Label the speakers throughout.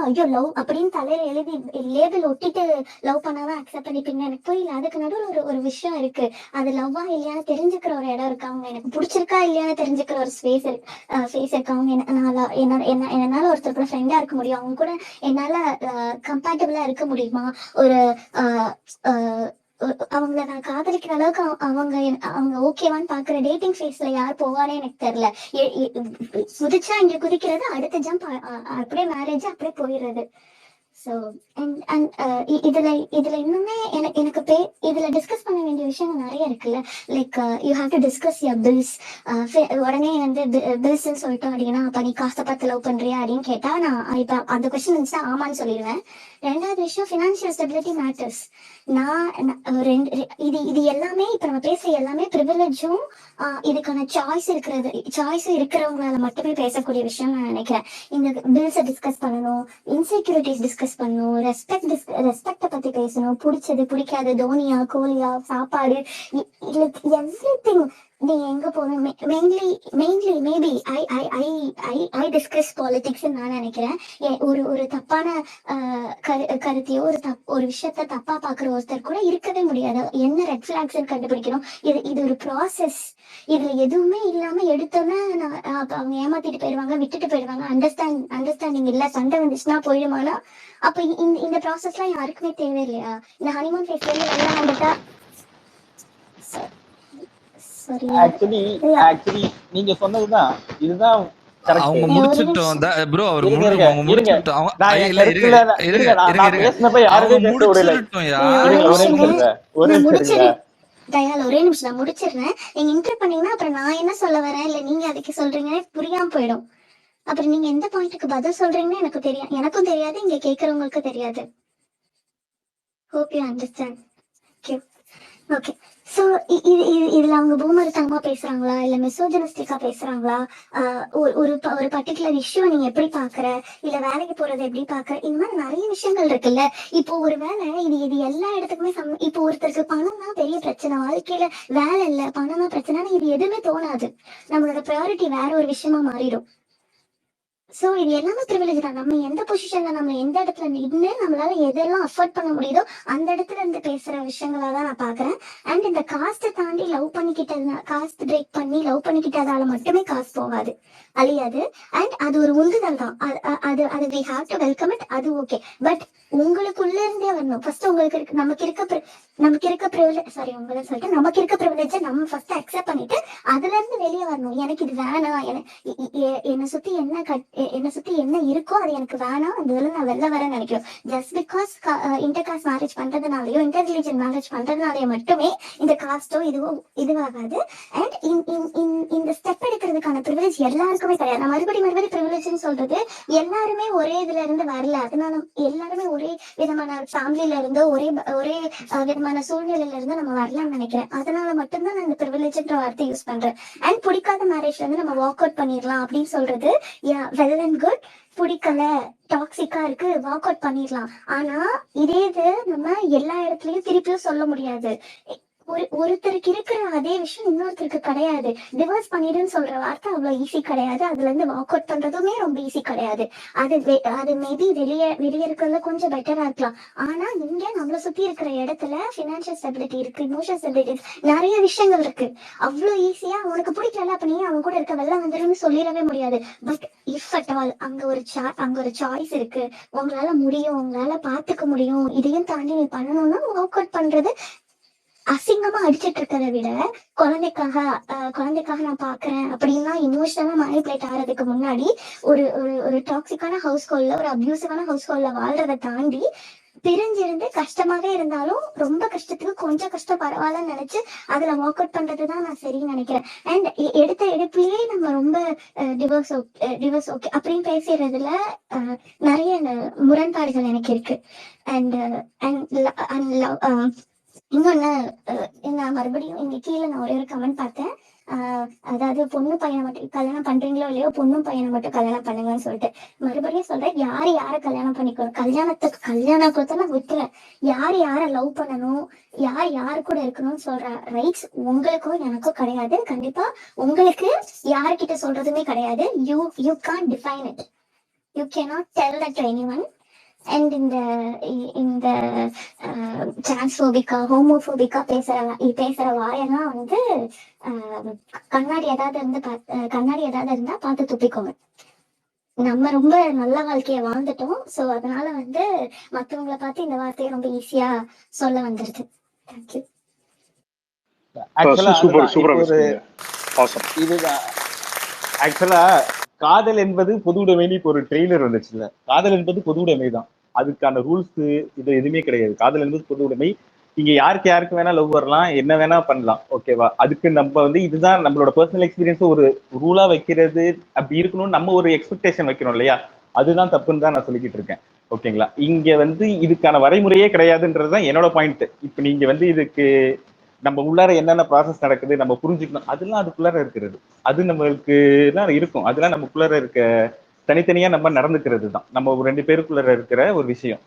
Speaker 1: ஐயோ லவ் அப்படின்னு தலையில எழுதி லேபிள் ஒட்டிட்டு லவ் பண்ணாதான் அக்செப்ட் பண்ணிப்பீங்க. எனக்கு புரியல. அதுக்கு நடுவில் ஒரு விஷயம் இருக்கு. அது லவ்வா இல்லையான்னு தெரிஞ்சுக்கிற ஒரு இடம் இருக்கு. அவங்க எனக்கு பிடிச்சிருக்கா இல்லையான்னு தெரிஞ்சுக்கிற ஒரு ஸ்பேஸ் இருக்கு. அவங்க என்னால ஒருத்தர் கூட ஃப்ரெண்டா இருக்க முடியும். அவங்க கூட என்னால கம்பேட்டபிளா இருக்க முடியுமா? ஒரு அவங்கள நான் காதலிக்கிற அளவுக்கு அவங்க ஓகேவான்னு பாக்குற டேட்டிங் ஃபேஸ்ல யார் போவானே எனக்கு தெரியல. குதிச்சா இங்க குதிக்கிறது, அடுத்த ஜம்ப் அப்படியே மேரேஜ் அப்படியே போயிடுறது. ஸோ இதுல இன்னுமே எனக்கு இதுல டிஸ்கஸ் பண்ண வேண்டிய விஷயங்கள் நிறைய இருக்குல்ல. Like you have to discuss your bills. உடனே வந்து பில்ஸ்ன்னு சொல்லிட்டோம் அப்படின்னா, அப்ப நீ காசை பார்த்து லவ் பண்றியா அப்படின்னு கேட்டா நான் இப்ப அந்த கொஸ்டின் இருந்துச்சுன்னா ஆமான்னு சொல்லிடுவேன். ரெண்டாவது விஷயம், ஃபினான்ஷியல் ஸ்டெபிலிட்டி மேட்டர்ஸ். இது எல்லாமே இப்ப நம்ம பேசுற எல்லாமே ப்ரிவிலேஜும் இதுக்கான சாய்ஸும் இருக்கிறவங்களால மட்டுமே பேசக்கூடிய விஷயம் நான் நினைக்கிறேன். இந்த பில்ஸை டிஸ்கஸ் பண்ணணும், இன்செக்யூரிட்டிஸ் டிஸ்கஸ் பண்ணணும், ரெஸ்பெக்ட பத்தி பேசணும், பிடிச்சது பிடிக்காது, தோனியா கோலியா சாப்பாடு, எவ்ரிதிங். நீ எங்க போகணும், mainly maybe I discuss politics நான் நினைக்கிறேன். ஒரு தப்பான கருத்தையோ ஒரு விஷயத்த தப்பா பாக்குற ஒருத்தர் கூட இருக்கவே முடியாது. என்ன ரெட் பிளாக்ஸ் கண்டுபிடிக்கணும். இது ஒரு ப்ராசஸ். இதுல எதுவுமே இல்லாம எடுத்தோன்னா அவங்க ஏமாத்திட்டு போயிடுவாங்க, விட்டுட்டு போயிடுவாங்க. அண்டர்ஸ்டாண்டிங் இல்ல, சண்டை வந்துச்சுன்னா போயிடுமானா அப்ப இந்த ப்ராசஸ் எல்லாம் யாருக்குமே தேவையில்லையா? இந்த ஹனிமூன் ஃபேஸ்ல இருந்து வெளில வந்துட்டா
Speaker 2: ஆக்சுவலி நீங்க சொன்னதுதான் இதுதான்
Speaker 3: அவங்க முடிச்சிட்டோம் ப்ரோ. அவர் அவங்க முடிச்சிட்டோம்.
Speaker 1: தயால் ஒரே நிமிஷம் நான் முடிச்சிடுறேன். நீங்க இன்டர் பண்ணீங்கன்னா அப்புறம் நான் என்ன சொல்ல வரேன் இல்ல நீங்க அதுக்கு சொல்றீங்கன்னு புரியாம போயிடும். அப்புறம் நீங்க எந்த பாயிண்ட்டுக்கு பதில் சொல்றீங்கன்னு எனக்கும் தெரியாது, இங்க கேட்கறவங்களுக்கு தெரியாது. Hope you understand. Okay. So இதுல அவங்க பூமரித்தனமா பேசுறாங்களா இல்ல மிசோஜனிஸ்டிக்கா பேசுறாங்களா, ஒரு பர்டிகுலர் இஷ்யூ நீங்க எப்படி பாக்குற, இல்ல வேலைக்கு போறது எப்படி பாக்குற, இந்த மாதிரி நிறைய விஷயங்கள் இருக்குல்ல. இப்போ ஒரு வேலை இது எல்லா இடத்துக்குமே இப்போ ஒருத்தருக்கு பணம் தான் பெரிய பிரச்சனை, வாழ்க்கையில வேலை இல்ல பணம் தான் பிரச்சனை, இது எதுவுமே தோணாது. நம்மளோட ப்ரையாரிட்டி வேற ஒரு விஷயமா மாறிடும். சோ இது எல்லாமே ப்ரிவிலேஜ் தான். நம்ம எந்த பொசிஷன்ல நம்ம எந்த இடத்துல நின்று நம்மளால எதெல்லாம் அஃபோர்ட் பண்ண முடியுதோ அந்த இடத்துல இருந்து பேசுற விஷயங்களா தான் நான் பாக்குறேன். அண்ட் இந்த காஸ்ட்டை தாண்டி லவ் பண்ணிக்கிட்டது, காஸ்ட் பிரேக் பண்ணி லவ் பண்ணிக்கிட்டதால மட்டுமே காசு போகாது, அழியாது. அண்ட் அது ஒரு உந்துதல் தான். அது we have to welcome it. அது ஓகே. பட் உங்களுக்குள்ள இருந்தே வரணும். ஃபர்ஸ்ட் உங்களுக்கு நமக்கு இருக்க ப்ரிவிலேஜ் நம்ம ஃபர்ஸ்ட் அக்செப்ட் பண்ணிட்டு அதுல இருந்து வெளியே வரணும். எனக்கு இது வேணாம், என்னை சுத்தி என்ன இருக்கோ அது எனக்கு வேணாம், அந்த இதுல நான் வெளில வரேன்னு நினைக்கிறோம். Just because inter caste marriage பண்றதுனாலயோ இன்டர் ரிலிஜன் மேரேஜ் பண்றதுனாலயோ மட்டுமே இந்த காஸ்டோ இதுவாகாது. அண்ட் இந்த ஸ்டெப் எடுக்கிறதுக்கான ப்ரிவிலேஜ் எல்லாருக்குமே கிடையாது. நான் மறுபடியும் ப்ரிவிலேஜ்னு சொல்றது எல்லாருமே ஒரே இதுல இருந்து வரல. அதனால எல்லாருமே ஒரே விதமான ஃபேமிலியில இருந்தோ ஒரே விதமான சூழ்நிலையில இருந்து நம்ம வரலாம்னு நினைக்கிறேன். அதனால மட்டும்தான் நான் இந்த ப்ரிவிலேஜ்ன்ற வார்த்தை யூஸ் பண்றேன். அண்ட் பிடிக்காத மேரேஜ்ல இருந்து நம்ம வாக் அவுட் பண்ணிடலாம் அப்படின்னு சொல்றது வெல் அண்ட் குட். பிடிக்கல, டாக்ஸிக்கா இருக்கு, வாக் அவுட் பண்ணிடலாம். ஆனா இதே இது நம்ம எல்லா இடத்துலயும் திருப்பியும் சொல்ல முடியாது. ஒருத்தருக்கு இருக்கிற அதே விஷயம் இன்னொருத்தருக்கு கிடையாது. டிவோர்ஸ் பண்ணிடுன்னு சொல்ற வார்த்தை அவ்வளவு ஈஸி கிடையாது. அதுல இருந்து வாக் அவுட் பண்றதுமே ரொம்ப ஈஸி கிடையாது. அது மேபி வெளியே இருக்கிறதுல கொஞ்சம் பெட்டரா இருக்கலாம். ஆனா இங்க நம்மள சுத்தி இருக்கிற இடத்துல பினான்சியல் ஸ்டெபிலிட்டி இருக்கு, இமோஷனல் ஸ்டெபிலிட்டி, நிறைய விஷயங்கள் இருக்கு. அவ்வளவு ஈஸியா உனக்கு பிடிக்கல அப்ப நீ அவன் கூட இருக்க வெளில வந்துருன்னு சொல்லிடவே முடியாது. பட் இஃப் அட் ஆல் அங்க ஒரு சாய்ஸ் இருக்கு, உங்களால முடியும், உங்களால பாத்துக்க முடியும், இதையும் தாண்டி நீ பண்ணணும்னா வாக் அவுட் பண்றது அசிங்கமா அடிச்சிட்டு இருக்கிறத விட குழந்தைக்காக நான் பாக்குறேன் அப்படின்னா இமோஷனலா மேனிபுலேட் ஆகிறதுக்கு முன்னாடி ஒரு டாக்ஸிக்கான ஹவுஸ் ஹோல்ட்ல, ஒரு அபியூசிவான ஹவுஸ் ஹோல்ட்ல வாழ்றதை தாண்டி பிரிஞ்சிருந்து கஷ்டமாவே இருந்தாலும் ரொம்ப கஷ்டத்துக்கு கொஞ்சம் கஷ்டம் பரவாயில்லன்னு நினைச்சு அதுல வாக் அவுட் பண்றதுதான் நான் சரின்னு நினைக்கிறேன். அண்ட் எடுத்த எடுப்புலயே நம்ம ரொம்ப டிவோர்ஸ் ஓகே அப்படின்னு பேசுறதுல நிறைய முரண்பாடுகள் எனக்கு இருக்கு. அண்ட் இன்னொன்னு, நான் மறுபடியும் இங்க கீழே நான் ஒரே ஒரு கமெண்ட் பார்த்தேன். அதாவது பொண்ணு பையனை மட்டும் கல்யாணம் பண்றீங்களோ இல்லையோ பொண்ணும் பையனை மட்டும் கல்யாணம் பண்ணுங்கன்னு சொல்லிட்டு மறுபடியும் சொல்றேன். யாரை கல்யாணம் பண்ணிக்கணும், கல்யாணம் கொடுத்தா நான் விட்டுறேன். யாரை லவ் பண்ணணும், யாரு கூட இருக்கணும்னு சொல்ற ரைட்ஸ் உங்களுக்கும் எனக்கும் கிடையாது. கண்டிப்பா உங்களுக்கு யாருக்கிட்ட சொல்றதுமே கிடையாது. You can't define it. You cannot tell that to anyone. And இந்த டிரான்ஸ்போபிக்கா ஹோமோபோபிக்கா பேசுற வாயெல்லாம் வந்து கண்ணாடி ஏதாவது கண்ணாடி ஏதாவது இருந்தா பார்த்து துப்பிக்கோங்க. நம்ம ரொம்ப நல்ல வாழ்க்கைய வாழ்ந்துட்டோம். ஸோ அதனால வந்து மற்றவங்களை பார்த்து இந்த வார்த்தையை ரொம்ப ஈஸியா சொல்ல வந்துருது. தேங்க்யூ.
Speaker 2: இதுதான் ஆக்சுவலா காதல் என்பது பொது உடைமைன்னு இப்போ ஒரு ட்ரெய்லர் வந்துச்சுல்ல. காதல் என்பது பொது உடைமை தான். அதுக்கான ரூல்ஸ் இது எதுவுமே கிடையாது. காதல் என்பது பொது உடைமை. இங்க யாருக்கு வேணா லவ் வரலாம், என்ன வேணா பண்ணலாம். ஓகேவா? அதுக்கு நம்ம வந்து இதுதான் நம்மளோட பர்சனல் எக்ஸ்பீரியன்ஸ் ஒரு ரூலா வைக்கிறது அப்படி இருக்கணும்னு நம்ம ஒரு எக்ஸ்பெக்டேஷன் வைக்கிறோம் இல்லையா? அதுதான் தப்புன்னு தான் நான் சொல்லிக்கிட்டு இருக்கேன். ஓகேங்களா? இங்க வந்து இதுக்கான வரைமுறையே கிடையாதுன்றதுதான் என்னோட பாயிண்ட். இப்ப நீங்க வந்து இதுக்கு நம்ம உள்ளார என்னென்ன ப்ராசஸ் நடக்குது நம்ம புரிஞ்சுக்கணும். அதெல்லாம் அதுக்குள்ளார இருக்கிறது. அது நம்மளுக்கு தான் இருக்கும். அதெல்லாம் நமக்குள்ளார இருக்க தனித்தனியா நம்ம நடந்துக்கிறது தான். நம்ம ஒரு 2 பேருக்குள்ளார இருக்கிற ஒரு விஷயம்.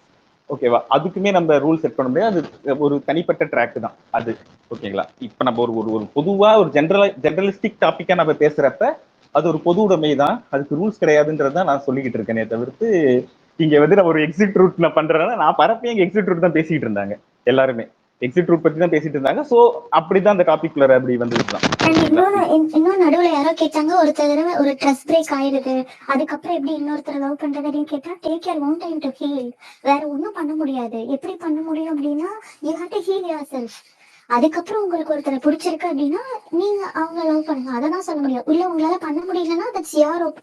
Speaker 2: ஓகேவா? அதுக்குமே நம்ம ரூல் செட் பண்ண முடியாது. அது ஒரு தனிப்பட்ட ட்ராக் தான் அது. ஓகேங்களா? இப்ப நம்ம ஒரு பொதுவா ஒரு ஜெனரலிஸ்டிக் டாபிக்கா நம்ம பேசுறப்ப அது ஒரு பொது உடைமை தான். அதுக்கு ரூல்ஸ் கிடையாதுன்றதான் நான் சொல்லிக்கிட்டு இருக்கேனே தவிர்த்து இங்க வந்து நான் ஒரு எக்ஸிட் ரூட் நான் பண்றேன்னா நான் பரப்பே எங்க எக்ஸிட் ரூட் தான் பேசிட்டு இருந்தாங்க. எல்லாருமே எக்ஸிட் ரூட் பத்தி தான் பேசிட்டு இருந்தாங்க. சோ அப்படிதான் அந்த டாபிக் அப்படி வந்துருக்கலாம்.
Speaker 1: இன்னும் நடுவுல யாரோ கேட்டாங்க, ஒருத்தர் தடவை ஒரு ட்ரெஸ் பிரேக் ஆயிடுது, அதுக்கப்புறம் எப்படி இன்னொருத்தர் லவ் பண்றதுன்னு கேட்டா, take care one time to heal. வேற ஒன்றும் பண்ண முடியாது. எப்படி பண்ண முடியும் அப்படின்னா, you have to heal your self. அதுக்கப்புறம் உங்களுக்கு ஒருத்தரை பிடிச்சிருக்கு அப்படின்னா நீங்க அவங்க லவ் பண்ணுங்க. அதான் சொல்ல முடியும். இல்ல உங்களால பண்ண முடியலன்னா தட்ஸ்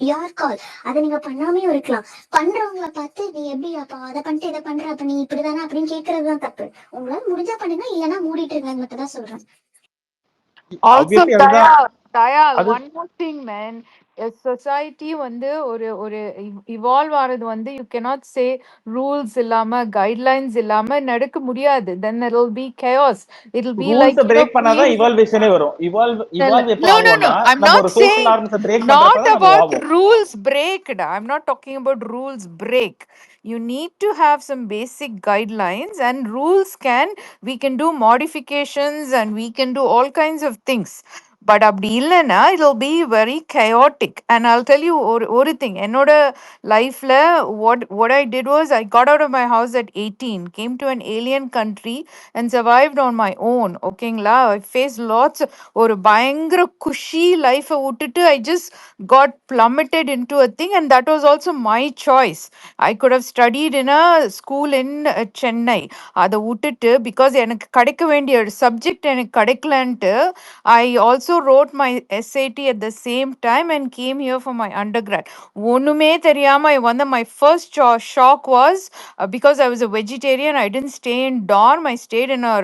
Speaker 1: யார் கால். அதை நீங்க பண்ணாமையும் இருக்கலாம். பண்றவங்களை பார்த்து நீ எப்படி அப்ப அதை பண்ணிட்டு இதை பண்ற, அப்ப நீ இப்படிதானே அப்படின்னு கேட்கறதுதான் தப்பு. உங்களால முடிஞ்சா பண்ணுங்க, இல்லைன்னா மூடிட்டு இருங்கன்னு மட்டும் தான் சொல்றேன்.
Speaker 4: Also, Dayal, one more thing, man. A society வந்து ஒரு evolve ஆறது வந்து you cannot say rules இல்லாம guidelines இல்லாம நடக்க முடியாது. Then it will be chaos. It will be like
Speaker 2: break பண்ணாதான் evaluationே வரும். evolve எப்ப ஆகும்னா
Speaker 4: I'm
Speaker 2: நம்ம
Speaker 4: not
Speaker 2: ஒரு social
Speaker 4: saying
Speaker 2: norms break
Speaker 4: not
Speaker 2: பண்றப்ப நம்ம
Speaker 4: about
Speaker 2: ஆகும்.
Speaker 4: rules break. I'm not talking about rules break. You need to have some basic guidelines, and rules we can do modifications and we can do all kinds of things. But அப்படி இல்லைன்னா it'll be very chaotic. And I'll tell you ஒரு thing. என்னோட லைஃப்ல what I did was I got out of my house at 18, came to an alien country and survived on my own. ஓகேங்களா? I faced lots. ஒரு பயங்கர குஷி லைஃபை விட்டுட்டு I just got plummeted into a thing, and that was also my choice. I could have studied in a school in Chennai. அதை விட்டுட்டு because எனக்கு கிடைக்க வேண்டிய சப்ஜெக்ட் எனக்கு கிடைக்கலன்ட்டு I also wrote my SAT at the same time and came here for my undergrad. ஒண்ணுமே தெரியாம வந்து my first shock was because I was a vegetarian, I didn't stay in dorm, I stayed in a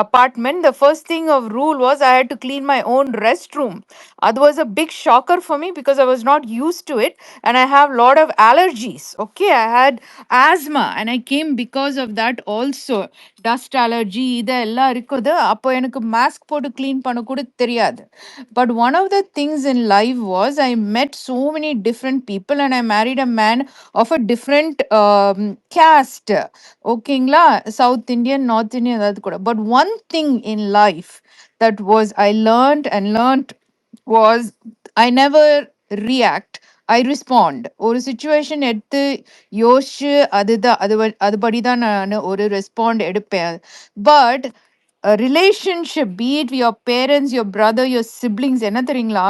Speaker 4: apartment. The first thing of rule was I had to clean my own restroom. That was a big shocker for me because I was not used to it, and I have lot of allergies. Okay, I had asthma and I came because of that also. Dust allergy இதெல்லாம் இருக்குது. அப்போ எனக்கு mask போட்டு clean பண்ண கூட தெரியாது. But one of the things in life was I met so many different people and I married a man of a different caste. ஓகேங்களா? South Indian, North Indian அது கூட. But one thing in life that was I learned was I never react. I respond. ஒரு situation எடுத்து யோசிச்சு அதுபடிதான் நான் ஒரு respond எடுப்பேன். But a relationship, be it your parents, your brother, your siblings, என்ன தெரியுங்களா?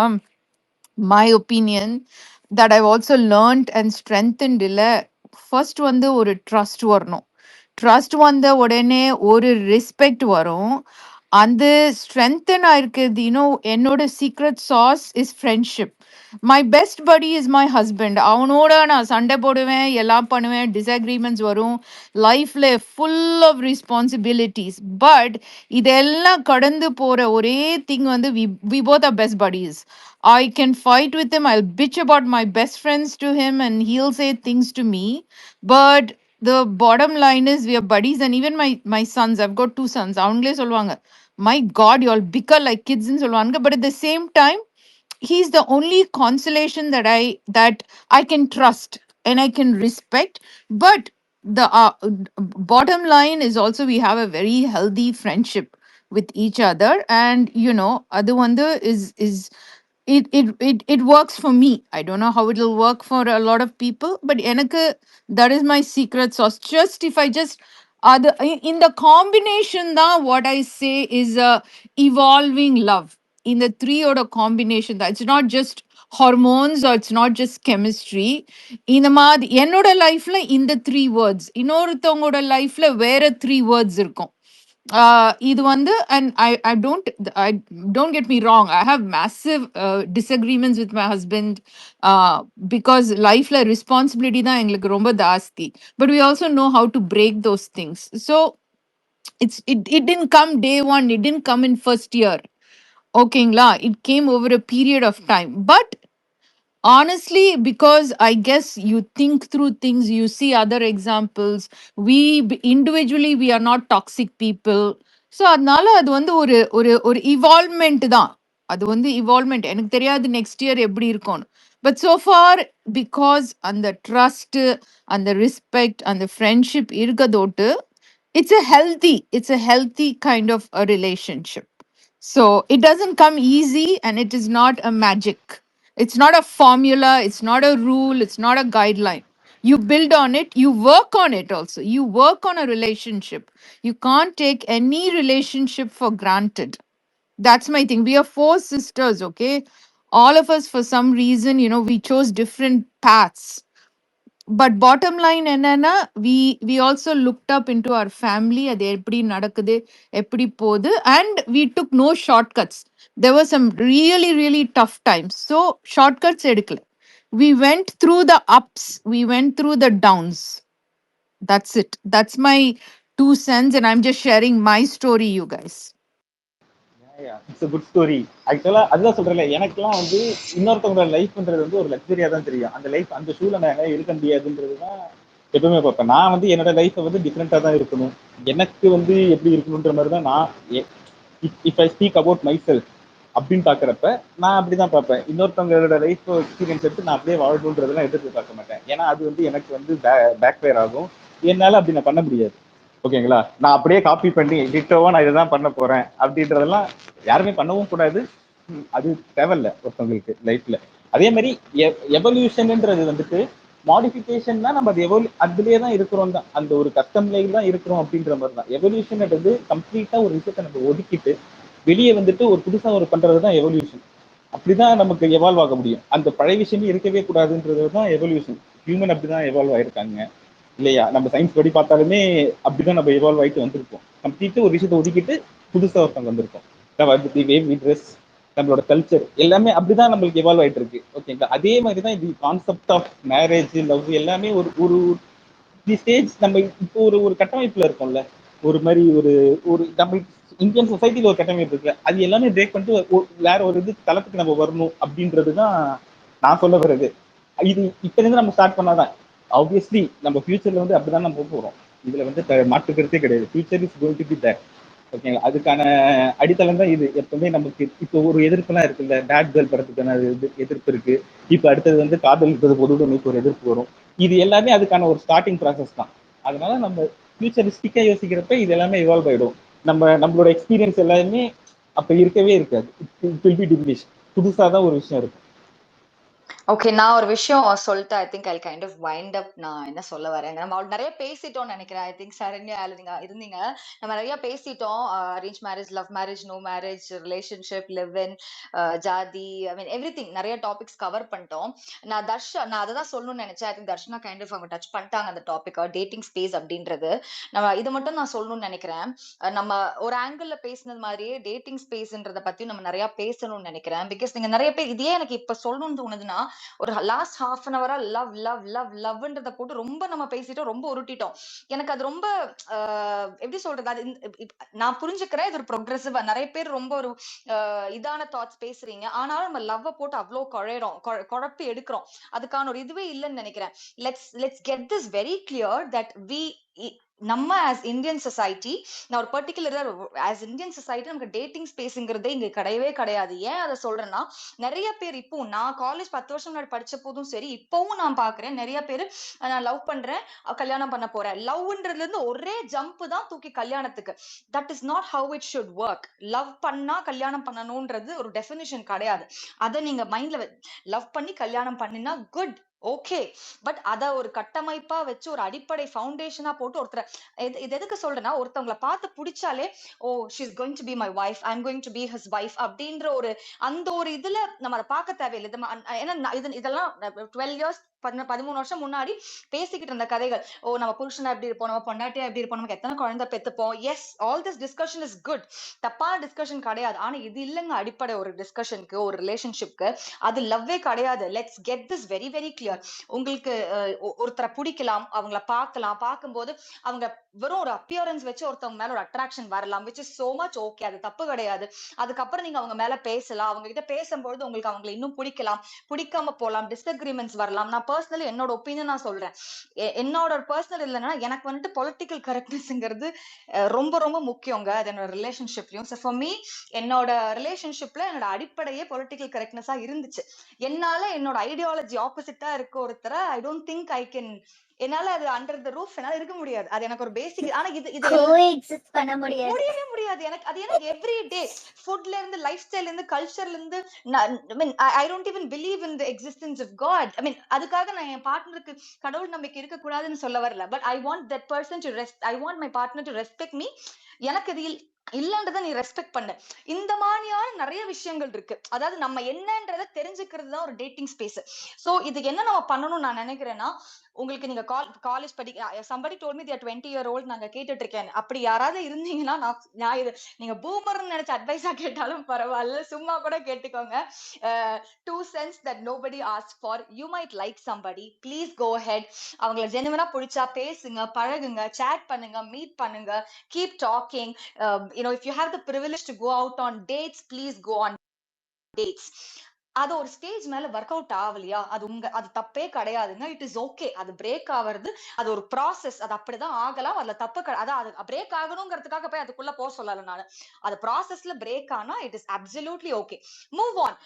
Speaker 4: My opinion that I've also learned and strengthened இல்ல, first வந்து ஒரு trust வரணும். Trust வந்த உடனே ஒரு respect வரும். அந்த strengthen ஆயிருக்குது, என்னோட secret sauce is friendship. My best buddy is my husband. அவனோட நான் சண்டை போடுவேன், எல்லாம் பண்ணுவேன், disagreements வரும், லைஃப்ல full of responsibilities. But இதெல்லாம் கடந்து போற ஒரே thing வந்து we both are best buddies. I can fight with him, I'll bitch about my best friends to him and he'll say things to me. But the bottom line is we are buddies. And even my sons, I've got 2 sons, அவங்களே சொல்லுவாங்க, my god, you all bicker like kids ன்னு சொல்லுவாங்க. But at the same time he's the only consolation that I can trust and I can respect. But the bottom line is also we have a very healthy friendship with each other. And அது வந்து is it works for me. I don't know how it'll work for a lot of people, but எனக்கு that is my secret sauce. Just if I just in the combination da what I say is a evolving love. In the three or a combination that it's not just hormones or it's not just chemistry. இந்த மாதிரி என்னோட லைஃப்ல இந்த three words இன்னொருத்தவங்களோட லைஃப்ல வேற three words இருக்கும். இது வந்து and I don't get me wrong, I have massive disagreements with my husband because lifeல responsibility தான் எங்களுக்கு ரொம்ப ஜாஸ்தி, but we also know how to break those things. So it didn't come day one, it didn't come in first year. ஓகேங்களா, it came over a period of time. But honestly, because I guess you think through things, you see other examples. Individually we are not toxic people. So அதனால அது வந்து ஒரு ஒரு ஒரு evolvement தான். அது வந்து evolvement. எனக்கு தெரியாது next year எப்படி இருக்கும்னு. But so far, because அந்த trust, அந்த respect, அந்த friendship இருக்கதோட்டு, it's a healthy kind of a relationship. So it doesn't come easy and it is not a magic. It's not a formula, it's not a rule, it's not a guideline. You build on it, you work on it also. You work on a relationship. You can't take any relationship for granted. That's my thing. We are four sisters, okay? All of us, for some reason, we chose different paths. But bottom line என்னன்னா, we also looked up into our family. அது எப்படி நடக்குது, எப்படி போகுது, and we took no shortcuts. There were some really really tough times, so shortcuts எடுக்கல. We went through the ups, we went through the downs. That's it. That's my 2 cents, and I'm just sharing my story, you guys.
Speaker 2: It's a good story. ஆக்சுவலா அதுதான் சொல்றேன்ல, எனக்குலாம் வந்து இன்னொருத்தவங்களோட லைஃப்ன்றது வந்து ஒரு லக்ஸரியா தான் தெரியும். அந்த லைஃப் அந்த ஷூல நான் இருக்க முடியாதுன்றது தான் எப்பவுமே பார்ப்பேன். நான் வந்து என்னோட லைஃப்பை வந்து டிஃப்ரெண்டா தான் இருக்கணும், எனக்கு வந்து எப்படி இருக்கணுன்ற மாதிரி தான் நான் if I speak about my self அப்படின்னு பாக்குறப்ப நான் அப்படிதான் பார்ப்பேன். இன்னொருத்தவங்களோட லைஃப் எக்ஸ்பீரியன்ஸ் எடுத்து நான் அப்படியே வாழணுன்றதெல்லாம் எடுத்து பார்க்க மாட்டேன். ஏன்னா அது வந்து எனக்கு வந்து பேக் ஃபயர் ஆகும். என்னால அப்படி நான் பண்ண முடியாது. ஓகேங்களா, நான் அப்படியே காப்பி பண்ணி டிட்டோவா நான் இதைதான் பண்ண போறேன் அப்படின்றதெல்லாம் யாருமே பண்ணவும் கூடாது. அது தேவையில்ல ஒருத்தவங்களுக்கு லைஃப்ல. அதே மாதிரி எவல்யூஷன்ன்றது வந்துட்டு மாடிஃபிகேஷன் தான். நம்ம அது அதுலயே தான் இருக்கிறோம் தான், அந்த ஒரு கஸ்டம்லேயே தான் இருக்கிறோம் அப்படின்ற மாதிரி தான். எவல்யூஷன்ன்றது கம்ப்ளீட்டா ஒரு விஷயத்தை நம்ம ஒதுக்கிட்டு வெளியே வந்துட்டு ஒரு புதுசா ஒரு பண்றது தான் எவல்யூஷன். அப்படிதான் நமக்கு எவால்வ் ஆக முடியும். அந்த பழைய விஷயமே இருக்கவே கூடாதுன்றது தான் எவல்யூஷன். ஹியூமன் அப்படிதான் எவால்வ் ஆயிருக்காங்க இல்லையா? நம்ம சயின்ஸ் படி பார்த்தாலுமே அப்படிதான் நம்ம எவால்வ் ஆயிட்டு வந்திருக்கோம். கம்ப்ளீட்டா ஒரு விஷயத்தை ஒதுக்கிட்டு புதுசா ஒருத்தவங்க வந்திருக்கோம். ட்ரெஸ், நம்மளோட கல்ச்சர் எல்லாமே அப்படிதான் நம்மளுக்கு எவால்வ் ஆயிட்டு இருக்கு. ஓகேங்களா, அதே மாதிரிதான் இது கான்செப்ட் ஆஃப் மேரேஜ், லவ் எல்லாமே ஒரு ஒரு ஸ்டேஜ். நம்ம இப்போ ஒரு ஒரு கட்டமைப்புல இருக்கோம்ல, ஒரு மாதிரி ஒரு ஒரு நம்ம இந்தியன் சொசைட்டில ஒரு கட்டமைப்பு இருக்குல்ல, அது எல்லாமே பிரேக் பண்ணிட்டு வேற ஒரு இது தளத்துக்கு நம்ம வரணும் அப்படின்றதுதான் நான் சொல்ல வர்றது. இது இப்ப இருந்து நம்ம ஸ்டார்ட் பண்ணாதான் ஆப்வியஸ்லி நம்ம ஃபியூச்சர்ல வந்து அப்படிதான் நம்ம போறோம். இதுல வந்து மாற்றுக்கிறதே கிடையாது. Future is going to be there. ஓகேங்களா, அதுக்கான அடித்தளம் தான் இது. எப்பவுமே நமக்கு இப்போ ஒரு எதிர்ப்புலாம் இருக்குல்ல, பேட் கேர்ள் படத்துக்கான எதிர்ப்பு இருக்கு. இப்போ அடுத்தது வந்து காதல் இருக்கிறது பொதுவுடைமைக்கு ஒரு எதிர்ப்பு வரும். இது எல்லாமே அதுக்கான ஒரு ஸ்டார்டிங் ப்ராசஸ் தான். அதனால நம்ம ஃபியூச்சரிஸ்டிக்கா யோசிக்கிறப்ப இது எல்லாமே இவால்வ் ஆயிடும். நம்மளோட எக்ஸ்பீரியன்ஸ் எல்லாமே அப்ப இருக்கவே இருக்காது. It will be diminish. புதுசா தான் ஒரு விஷயம் இருக்கும்.
Speaker 5: ஓகே, நான் ஒரு விஷயம் சொல்லிட்டு I think I kind of wind up. நான் என்ன சொல்ல வரேன், நம்ம நிறைய பேசிட்டோம்னு நினைக்கிறேன். ஐ திங்க் சரண்யா நீங்க இருந்தீங்க, நம்ம நிறைய பேசிட்டோம். Arrange marriage, love marriage, no marriage, relationship, live in, ஜாதி, ஐ மீன் எவ்ரிதிங், நிறைய டாபிக்ஸ் கவர் பண்ணிட்டோம். நான் அதை தான் சொல்லணும்னு நினைச்சேன். I think Darshana kind of அவங்க டச் பண்ணிட்டாங்க அந்த டாபிக், டேட்டிங் ஸ்பேஸ் அப்படின்றது. நம்ம இது மட்டும் நான் சொல்லணும்னு நினைக்கிறேன். நம்ம ஒரு ஆங்கிள் பேசினது மாதிரியே டேட்டிங் ஸ்பேஸ்ன்றத பத்தி நம்ம நிறைய பேசணும்னு நினைக்கிறேன். பிகாஸ் நீங்க நிறைய பேர் இதே எனக்கு இப்ப சொல்லணும்னு தோணுதுன்னா, ஒரு லாஸ்ட் ஹாஃப் அன் அவரா லவ் லவ் லவ் லவ்ன்றத போட்டு ரொம்ப நம்ம பேசிட்டோம், ரொம்ப உருட்டிட்டோம். எனக்கு அது ரொம்ப எப்படி சொல்றது, அது நான் புரிஞ்சுக்கிறேன், இது ஒரு ப்ரோக்ரெசிவா நிறைய பேர் ரொம்ப ஒரு இதான தாட்ஸ் பேசுறீங்க. ஆனாலும் நம்ம லவ் போட்டு அவ்வளவு குழப்பி எடுக்கிறோம். அதுக்கான ஒரு இதுவே இல்லைன்னு நினைக்கிறேன். Let's get this very clear that நம்ம ஆஸ் இந்தியன் சொசைட்டி, நான் ஒரு பர்டிகுலர் ஆஸ் இந்தியன் சொசைட்டி நமக்கு டேட்டிங் ஸ்பேஸ்ங்கிறதே இங்க கிடையவே கிடையாது. ஏன் அதை சொல்றேன்னா, நிறைய பேர் இப்போ நான் காலேஜ் 10 வருஷம் முன்னாடி படிச்ச போதும் சரி, இப்பவும் நான் பாக்குறேன் நிறைய பேர் நான் லவ் பண்றேன், கல்யாணம் பண்ண போறேன். லவ்ன்றதுல இருந்து ஒரே ஜம்ப் தான் தூக்கி கல்யாணத்துக்கு. That is not how it should work. Love பண்ணா கல்யாணம் பண்ணணும்ன்றது ஒரு டெஃபினிஷன் கிடையாது. அதை நீங்க மைண்ட்ல லவ் பண்ணி கல்யாணம் பண்ணினா குட், ஓகே. பட் அத ஒரு கட்டமைப்பா வச்சு ஒரு அடிப்படை ஃபவுண்டேஷனா போட்டு ஒருத்தர் இது எதுக்கு சொல்றேன்னா, ஒருத்தவங்களை பார்த்து பிடிச்சாலே oh she's going to be my wife, I am going to be his wife அப்படின்ற ஒரு அந்த ஒரு இதுல நம்ம அதை பார்க்க தேவையில்லை. ஏன்னா இதெல்லாம் 12 இயர்ஸ் 13 வருஷம் முன்னாடி பேசிக்கிட்டு இருந்த கதைகள். ஓ நம்ம புருஷனா எப்படி இருப்போம், நம்ம பொண்டாட்டியா எப்படி இருப்போம், நமக்கு எத்தனை குழந்தை பெத்துப்போம். Yes, all this discussion is good, தப்பான டிஸ்கஷன் கிடையாது. ஆனா இது இல்லைங்க அடிப்படை ஒரு டிஸ்கஷனுக்கு, ஒரு ரிலேஷன்ஷிப்க்கு. அது லவ்வே கிடையாது. Let's get this very very clear. உங்களுக்கு ஒருத்தரை பிடிக்கலாம், அவங்கள பார்க்கலாம், பார்க்கும்போது அவங்க வெறும் ஒரு அப்பியரன்ஸ் வச்சு ஒருத்தவங்க மேல ஒரு அட்ராக்ஷன் வரலாம், which is so much okay, அது தப்பு கிடையாது. அதுக்கப்புறம் நீங்க அவங்க மேல பேசலாம், அவங்க கிட்ட பேசும்போது உங்களுக்கு அவங்களை இன்னும் பிடிக்கலாம், பிடிக்காம போலாம், டிஸ்அக்ரிமெண்ட்ஸ் வரலாம். நான் பர்சனலி என்னோட ஒப்பீனியன் நான் சொல்றேன். என்னோட பர்சனல் இல்லைன்னா எனக்கு வந்துட்டு பொலிட்டிக்கல் கரெக்ட்னஸ்ங்கிறது ரொம்ப ரொம்ப முக்கியங்க அது என்னோட ரிலேஷன்ஷிப்லயும். ஸோ ஃபார் மீ என்னோட ரிலேஷன்ஷிப்ல என்னோட அடிப்படையே பொலிட்டிக்கல் கரெக்ட்னஸா இருந்துச்சு. என்னால என்னோட ஐடியாலஜி ஆப்போசிட்டா இருக்க ஒருத்தரை I don't think I can, என்னால அது அண்டர் த ரூஃப் என்னால இருக்க முடியாது. அது எனக்கு ஒரு பேசிக். ஆனா இது
Speaker 1: கோஎக்ஸிஸ்ட் பண்ண முடியாது.
Speaker 5: முடியவே முடியாது. எனக்கு அது எனக்கு எவ்ரி டே ஃபுட்ல இருந்து, லைஃப் ஸ்டைல்ல இருந்து, கல்ச்சர்ல இருந்து, I don't even believe in the existence of God. அதுக்காக நான் என் பார்ட்னருக்கு கடவுள் நம்பிக்கை இருக்க கூடாதுன்னு சொல்ல வரல. But I want that person to I want my partner to respect me. எனக்கு இது இல்லன்றத நீ ரெஸ்பெக்ட் பண்ணு. இந்த மாதிரியான நிறைய விஷயங்கள் இருக்கு. அதாவது நம்ம என்னன்றத தெரிஞ்சுக்கிறது தான் ஒரு டேட்டிங் ஸ்பேஸ். சோ இது என்ன நம்ம பண்ணணும் நான் நினைக்கிறேன்னா, உங்களுக்கு நீங்க college somebody told me they are 20-year-old நாங்க கேட்டுட்டு இருக்கேன். அப்படி யாராவது இருந்தீங்கன்னா நான் இது நீங்க பூமர்னு நினைச்ச அட்வைஸா கேட்டாலும் பரவாயில்ல, சும்மா கூட கேட்டுக்கோங்க. 2 cents that nobody asked for. You might like somebody, please go ahead. அவங்களை ஜெனுவனா பிடிச்சா பேசுங்க, பழகுங்க, சேட் பண்ணுங்க, மீட் பண்ணுங்க, keep talking. If you have the privilege to go out on dates, please go on dates. அது ஒரு ஸ்டேஜ் மேல work out ஆகலையா, அது தப்பே கிடையாதுங்க. It is okay. அது பிரேக் ஆகுறது அது ஒரு ப்ராசஸ். அது அப்படிதான் ஆகலாம். அதுல தப்பு அதான் பிரேக் ஆகணுங்கிறதுக்காக போய் அதுக்குள்ள போக சொல்லல நான். அது ப்ராசஸ்ல பிரேக் ஆனா it is absolutely okay. Move on.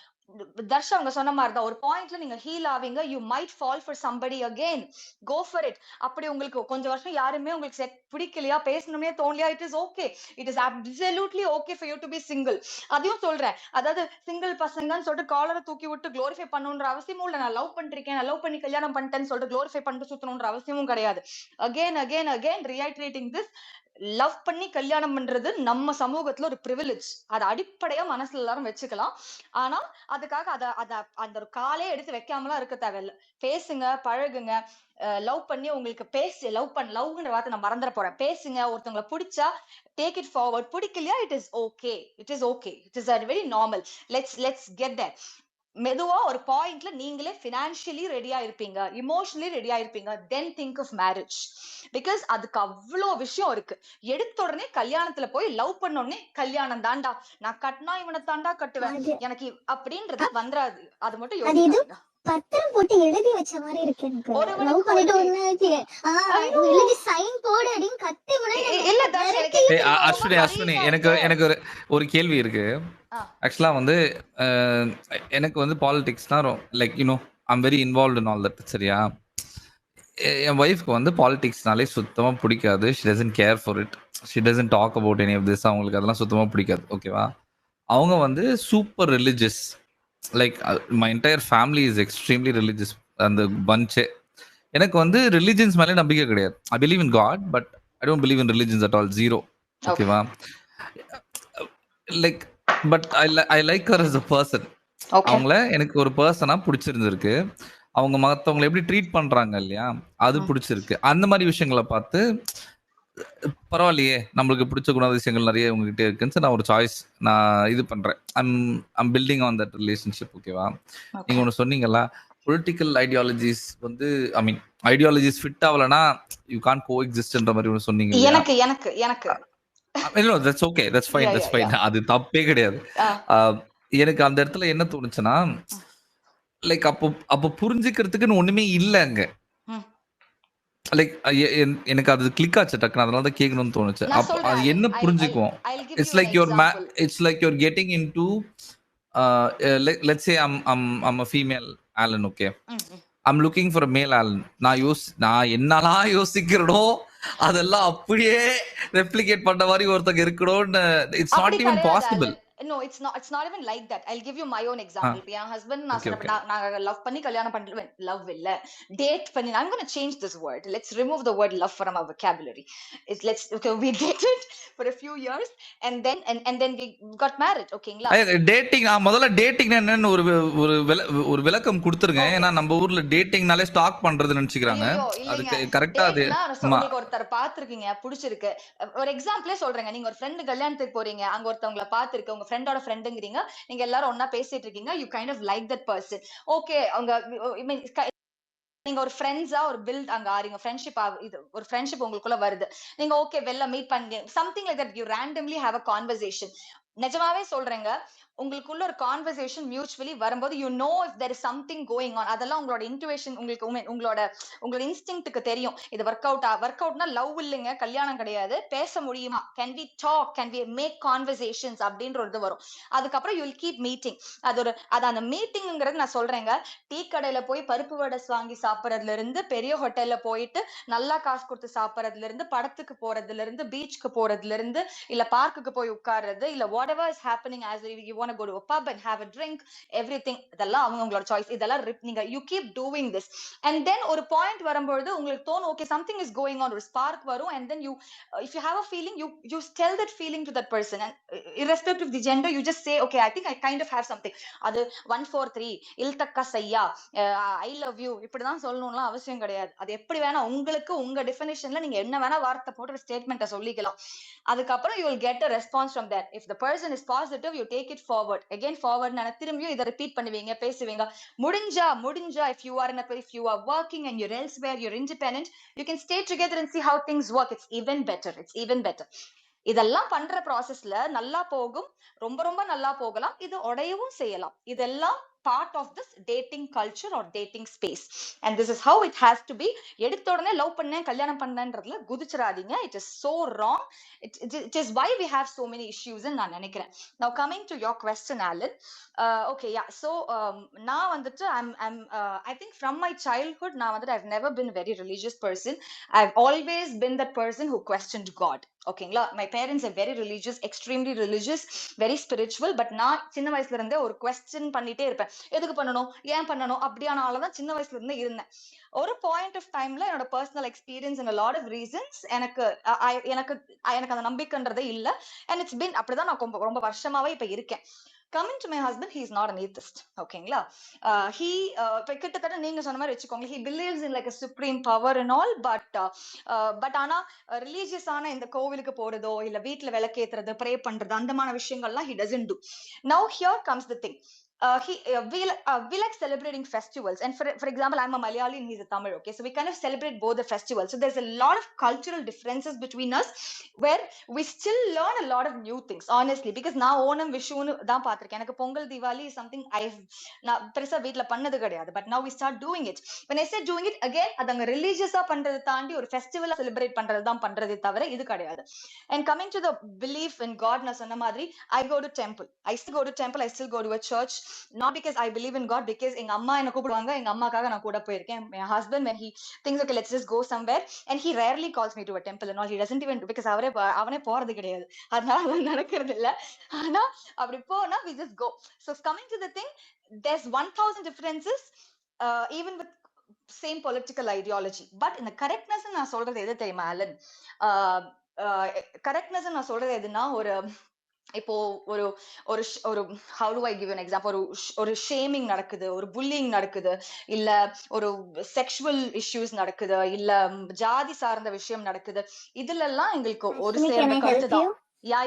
Speaker 5: Darsha அவங்க சொன்ன மாதிரிதான், ஒரு பாயிண்ட்ல நீங்க ஹீல் ஆவீங்க, you might fall for somebody again, go for it. அப்படி உங்களுக்கு கொஞ்சம் வருஷம் யாருமே உங்களுக்கு செட் பிடிக்கலையா, பேசணுமே தோணலையா, it is okay. It is absolutely okay for you to be single. அதையும் சொல்றேன். அதாவது சிங்கிள் பசங்கன்னு சொல்லிட்டு காலரை தூக்கி விட்டு குளோரிஃபை பண்ணணுன்ற அவசியமும் இல்ல. நான் லவ் பண்ணிருக்கேன், நான் லவ் பண்ணி கல்யாணம் பண்ணிட்டேன்னு சொல்லிட்டு குளோரிஃபை பண்ணிட்டு சுத்தணுன்ற அவசியமும் கிடையாது. Again again again reactivating this, love பண்ணி கல்யாணம் பண்றது நம்ம சமூகத்துல ஒரு பிரிவிலேஜ். அது அடிப்படையா மனசுல எல்லாரும் வச்சுக்கலாம். ஆனா அதுக்காக அந்த ஒரு காலே எடுத்து வைக்காமலாம் இருக்க தேவையில்லை. பேசுங்க, பழகுங்க, லவ் பண்ணி உங்களுக்கு லவ்ன்ற வார்த்தை நான் மறந்துட போறேன். பேசுங்க, ஒருத்தவங்களை பிடிச்சா டேக் இட் ஃபார்வர்ட். பிடிக்கலையா it is okay, it is okay, it is very normal. Let's get there. மெதுவா ஒரு பாயிண்ட்ல நீங்களே பினான்சியலி ரெடியா இருப்பீங்க, இமோஷனலி ரெடியா இருப்பீங்க, then think of marriage. Because அதுக்கு அவ்வளோ விஷயம் இருக்கு. எடுத்த உடனே கல்யாணத்துல போய் லவ் பண்ண உடனே கல்யாணம் தாண்டா, நான் கட்டினா இவனை தாண்டா கட்டுவேன் எனக்கு அப்படின்றது வந்துராது. அது மட்டும் யோசிக்காதீங்க.
Speaker 1: பத்திரம் போட்டு எழுதி வச்ச மாதிரி இருக்கு எனக்கு. லவ் பண்ணிட்டு எழுதி சைன் போடு அப்படின்னு கத்தி
Speaker 3: அஸ்வினி எனக்கு ஒரு கேள்வி இருக்கு. ஆக்சுவலா வந்து எனக்கு வந்து பாலிடிக்ஸ்னா like I'm very involved in all that. சரியா, என் ஒய்ஃப்க்கு வந்து பாலிடிக்ஸ்னாலே சுத்தமா பிடிக்காது. She doesn't care for it, she doesn't talk about any of this. அவங்களுக்கு அதெல்லாம் சுத்தமா பிடிக்காது. ஓகேவா, அவங்க வந்து super religious. Like my entire family is extremely religious. அந்த பஞ்சே. எனக்கு வந்து ரிலிஜியன்ஸ் மேலே நம்பிக்கை கிடையாது. I believe in God but I don't believe in religions at all. Zero. ஓகேவா, like but I like her as a person. அவங்கள எனக்கு ஒரு பர்சனா பிடிச்சிருந்திருக்கு. அவங்க மற்றவங்களை எப்படி ட்ரீட் பண்றாங்க இல்லையா, அது பிடிச்சிருக்கு. அந்த மாதிரி விஷயங்களை பார்த்து பரவாயில்லையே, நம்மளுக்கு பிடிச்ச குணாதிசயங்கள் நிறைய உங்ககிட்ட இருக்குன்னு நான் ஒரு சாய்ஸ் நான் இது பண்றேன். I'm building on that relationship. ஓகேவா, நீங்க ஒன்று சொன்னீங்களா, பொலிட்டிக்கல் ஐடியாலஜிஸ் வந்து ஐடியாலஜிஸ் ஃபிட் ஆகலனா யூ கான்ட் கோ எக்ஸிஸ்ட்ன்ற மாதிரி ஒன்று சொன்னீங்க.
Speaker 5: எனக்கு
Speaker 3: that's okay, that's fine. அது தப்பே கிடையாது. எனக்கு அந்த இடத்துல என்ன தோணுச்சுன்னா, லைக் அப்போ புரிஞ்சுக்கிறதுக்குன்னு ஒண்ணுமே இல்ல அங்க. லைக் எனக்கு அது கிளிக் ஆச்சு டக்குன்னு, அதனால தான் கேட்கணும்னு தோணுச்சு.
Speaker 5: நான்
Speaker 3: அப்போ
Speaker 5: சொல்றேன்
Speaker 3: அது
Speaker 5: ஆலன்.
Speaker 3: என்ன புரிஞ்சுக்குவோம்?
Speaker 5: I'll give
Speaker 3: it's
Speaker 5: you an
Speaker 3: like
Speaker 5: example.
Speaker 3: It's like you're getting into let's say I'm a female Alan, okay.
Speaker 5: ம், ம்.
Speaker 3: I'm looking for a male Alan. நான் என்னலாம் யோசிக்கிறனோ அதெல்லாம் அப்படியே ரெப்ளிகேட் பண்ற மாதிரி ஒருத்தங்க இருக்கணும்னு இட்ஸ்
Speaker 5: அப்படி
Speaker 3: நாட் ஈவன்
Speaker 5: கிடையாது
Speaker 3: possible.
Speaker 5: Alan. No, it's not even like that. I'll give you my own example. இப்போ என் ஹஸ்பண்ட் நான்
Speaker 3: ஓகே
Speaker 5: சொன்னப்ப
Speaker 3: ஓகே
Speaker 5: நாங்க லவ் பண்ணி கல்யாணம் பண்ணுவேன். லவ் இல்ல, டேட் பண்ணி. I'm going to change this word. Let's remove the word love from our vocabulary. Okay, we dated for a few years and then we got married. ஓகேங்களா?
Speaker 3: Dating, நான் முதல்ல dating என்னன்னு ஒரு விளக்கம் கொடுத்துருங்க.
Speaker 5: Okay.
Speaker 3: ஏன்னா நம்ம ஊர்ல டேட்டிங்னாலே ஸ்டாக் பண்றது நினைச்சுக்கிறாங்க.
Speaker 5: ஐயோ
Speaker 3: அது
Speaker 5: இல்லைங்க.
Speaker 3: கரெக்டா அது
Speaker 5: டேட்னா
Speaker 3: ஆமா.
Speaker 5: உங்களுக்கு ஒருத்தர் பாத்துருக்கீங்க, பிடிச்சிருக்கு. ஒரு எக்ஸாம்பிளே சொல்றேங்க. நீங்க ஒரு ஃப்ரெண்ட் கல்யாணத்துக்கு போறீங்க, அங்க ஒருத்தவங்கள பாத்துருக்கு, உங்க ஃப்ரெண்டோட ஃப்ரெண்டுங்கிறீங்க, நீங்க எல்லாரும் ஒண்ணா பேசிட்டு இருக்கீங்க, you kind of like that person. Okay, அவங்க ஐ மீன் நீங்க ஒரு ஃப்ரெண்ட்ஸா ஒரு பில்ட் அங்க ஆறீங்க, ஃப்ரெண்ட்ஷிப் இது ஒரு ஃப்ரெண்ட்ஷிப் உங்களுக்குள்ள வருது. நீங்க ஓகே வெளில மீட் பண்ணி something like that you randomly have a conversation. நிஜமாவே சொல்றேங்க, உங்களுக்குள்ள ஒரு கான்வர்சேஷன் மியூச்சுவலி வரும்போது you know if there is something going on. அதெல்லாம் உங்களோட இன்ட்யூஷன், உங்களோட இன்ஸ்டிங்க்ட்க்கு தெரியும். இது ஒர்க் அவுட்னா லவ் இல்லைங்க, கல்யாணம் கிடையாது. பேச முடியுமா, can we talk, can we make conversations அப்படின்ற இது வரும். அதுக்கப்புறம் யூ வில் கீப் மீட்டிங். அது அந்த மீட்டிங்ங்கிறது நான் சொல்றேங்க, டீ கடையில போய் பருப்பு வடை வாங்கி சாப்பிடறதுல இருந்து, பெரிய ஹோட்டல்ல போயிட்டு நல்லா காசு கொடுத்து சாப்பிடறதுல இருந்து, படத்துக்கு போறதுல இருந்து, பீச்சுக்கு போறதுல இருந்து, இல்ல பார்க்குக்கு போய் உட்கார்றது, இல்ல whatever is happening as you want to go to a pub and have a drink, everything, இதெல்லாம் அவங்களோட சாய்ஸ். இதெல்லாம் நீங்க you keep doing this and then ஒரு பாயிண்ட் வரும்போது உங்களுக்கு தோணும் okay something is going on, ஒரு ஸ்பார்க் வரும். and then you if you have a feeling, you tell that feeling to that person and irrespective of the gender you just say okay I think I kind of have something. அது 143 இல்தக்கா சையா, I love you இப்படிதான் சொல்லணும்லாம் அவசியம் கிடையாது. அது எப்படி வேணா உங்களுக்கு உங்க டெஃபினிஷன்ல நீங்க என்ன வேணா வார்த்தை போட்டு ஒரு ஸ்டேட்மெண்ட்டை சொல்லிக்கலாம். அதுக்கப்புறம் you will get a response from that. If the person is positive you take it forward again forward. நான் திரும்பியும் இதை ரிப்பீட் பண்ணுவீங்க, பேசுவீங்க. முடிஞ்சா if you are if you are working and you're elsewhere, you're independent, you can stay together and see how things work. It's even better. இதெல்லாம் பண்ற ப்ராசஸ்ல நல்லா போகும், ரொம்ப ரொம்ப நல்லா போகலாம், இது உடையவும் செய்யலாம். இதெல்லாம் part of this dating culture or dating space and this is how it has to be. எடுத்த உடனே லவ் பண்ணேன் கல்யாணம் பண்ணேன்றதுல குதிச்சிராதீங்க. it is so wrong. it is why we have so many issues ன்னு நான் நினைக்கிறேன். now coming to your question Alan, okay yeah, so நான் வந்துட்டு I think from my childhood நான் வந்துட்டு I've never been a very religious person. I've always been that person who questioned God. ஓகேங்களா, my parents are very religious, extremely religious, very spiritual. but நான் சின்ன வயசுல இருந்தே ஒரு question பண்ணிட்டே இருப்பேன், எதுக்கு பண்ணணும், ஏன் பண்ணணும், அப்படியான ஆளதான் சின்ன வயசுல இருந்தே இருந்தேன். ஒரு பாயிண்ட் ஆஃப் டைம்ல என்னோட personal experience and a lot of reasons எனக்கு அந்த நம்பிக்கைன்றதே இல்ல. and it's been அப்படிதான் நான் ரொம்ப வருஷமாவே இப்ப இருக்கேன். coming to my husband, he is not an atheist. ஓகேங்களா, he கிட்டத்தட்ட நீங்க சொன்ன மாதிரி வச்சுக்கோங்க, he believes in like a supreme power and all, but ஆனா ரிலீஜியஸ் ஆன இந்த கோவிலுக்கு போறதோ இல்ல வீட்டுல விளக்கேத்துறது ப்ரே பண்றது அந்த மாதிரி விஷயங்கள்லாம் he doesn't do. now here comes the thing. we like celebrating festivals, and for example I'm a Malayali and he's a Tamil, okay, so we kind of celebrate both the festivals. so there's a lot of cultural differences between us where we still learn a lot of new things honestly, because நான் ஓணம் விஷுன்னு தான் பாத்திருக்கேன். எனக்கு Pongal Deepavali is something நான் பெருசா வீட்டுல பண்ணது கிடையாது, but now we start doing it. when I say doing it again, அது அங்க ரிலீஜியஸா பண்றதை தாண்டி ஒரு ஃபெஸ்டிவலா செலிப்ரேட் பண்றது தான் பண்றதே தவிர இது கிடையாது. and coming to the belief in God, நான் சொன்ன மாதிரி I go to temple, I still go to temple, I still go to a church, not because I believe in God, because எங்க அம்மா என்ன கூப்பிடுவாங்க, எங்க அம்மாக்காக நான் கூட போயிருக்கேன். my husband when he thinks okay let's just go somewhere, and he rarely calls me to a temple and all, he doesn't even, because அவனே போறது கிடையாது, அதனால அது நடக்கிறது இல்ல. ஆனா அப்படி போனா we just go. so coming to the thing, there's 1000 differences even with same political ideology, but in the correctness நான் சொல்றது எது தெரியுமா அலன், correctness நான் சொல்றது எதுனா, இப்போ ஒரு ஒரு ஒரு how do I give an example, ஒரு ஷேமிங் நடக்குது, ஒரு புல்லிங் நடக்குது, இல்ல ஒரு செக்ஷுவல் இஷ்யூஸ் நடக்குது, இல்ல ஜாதி சார்ந்த விஷயம் நடக்குது, இதுல எல்லாம் எங்களுக்கு ஒரு சேர்ந்த கருத்து தான். யா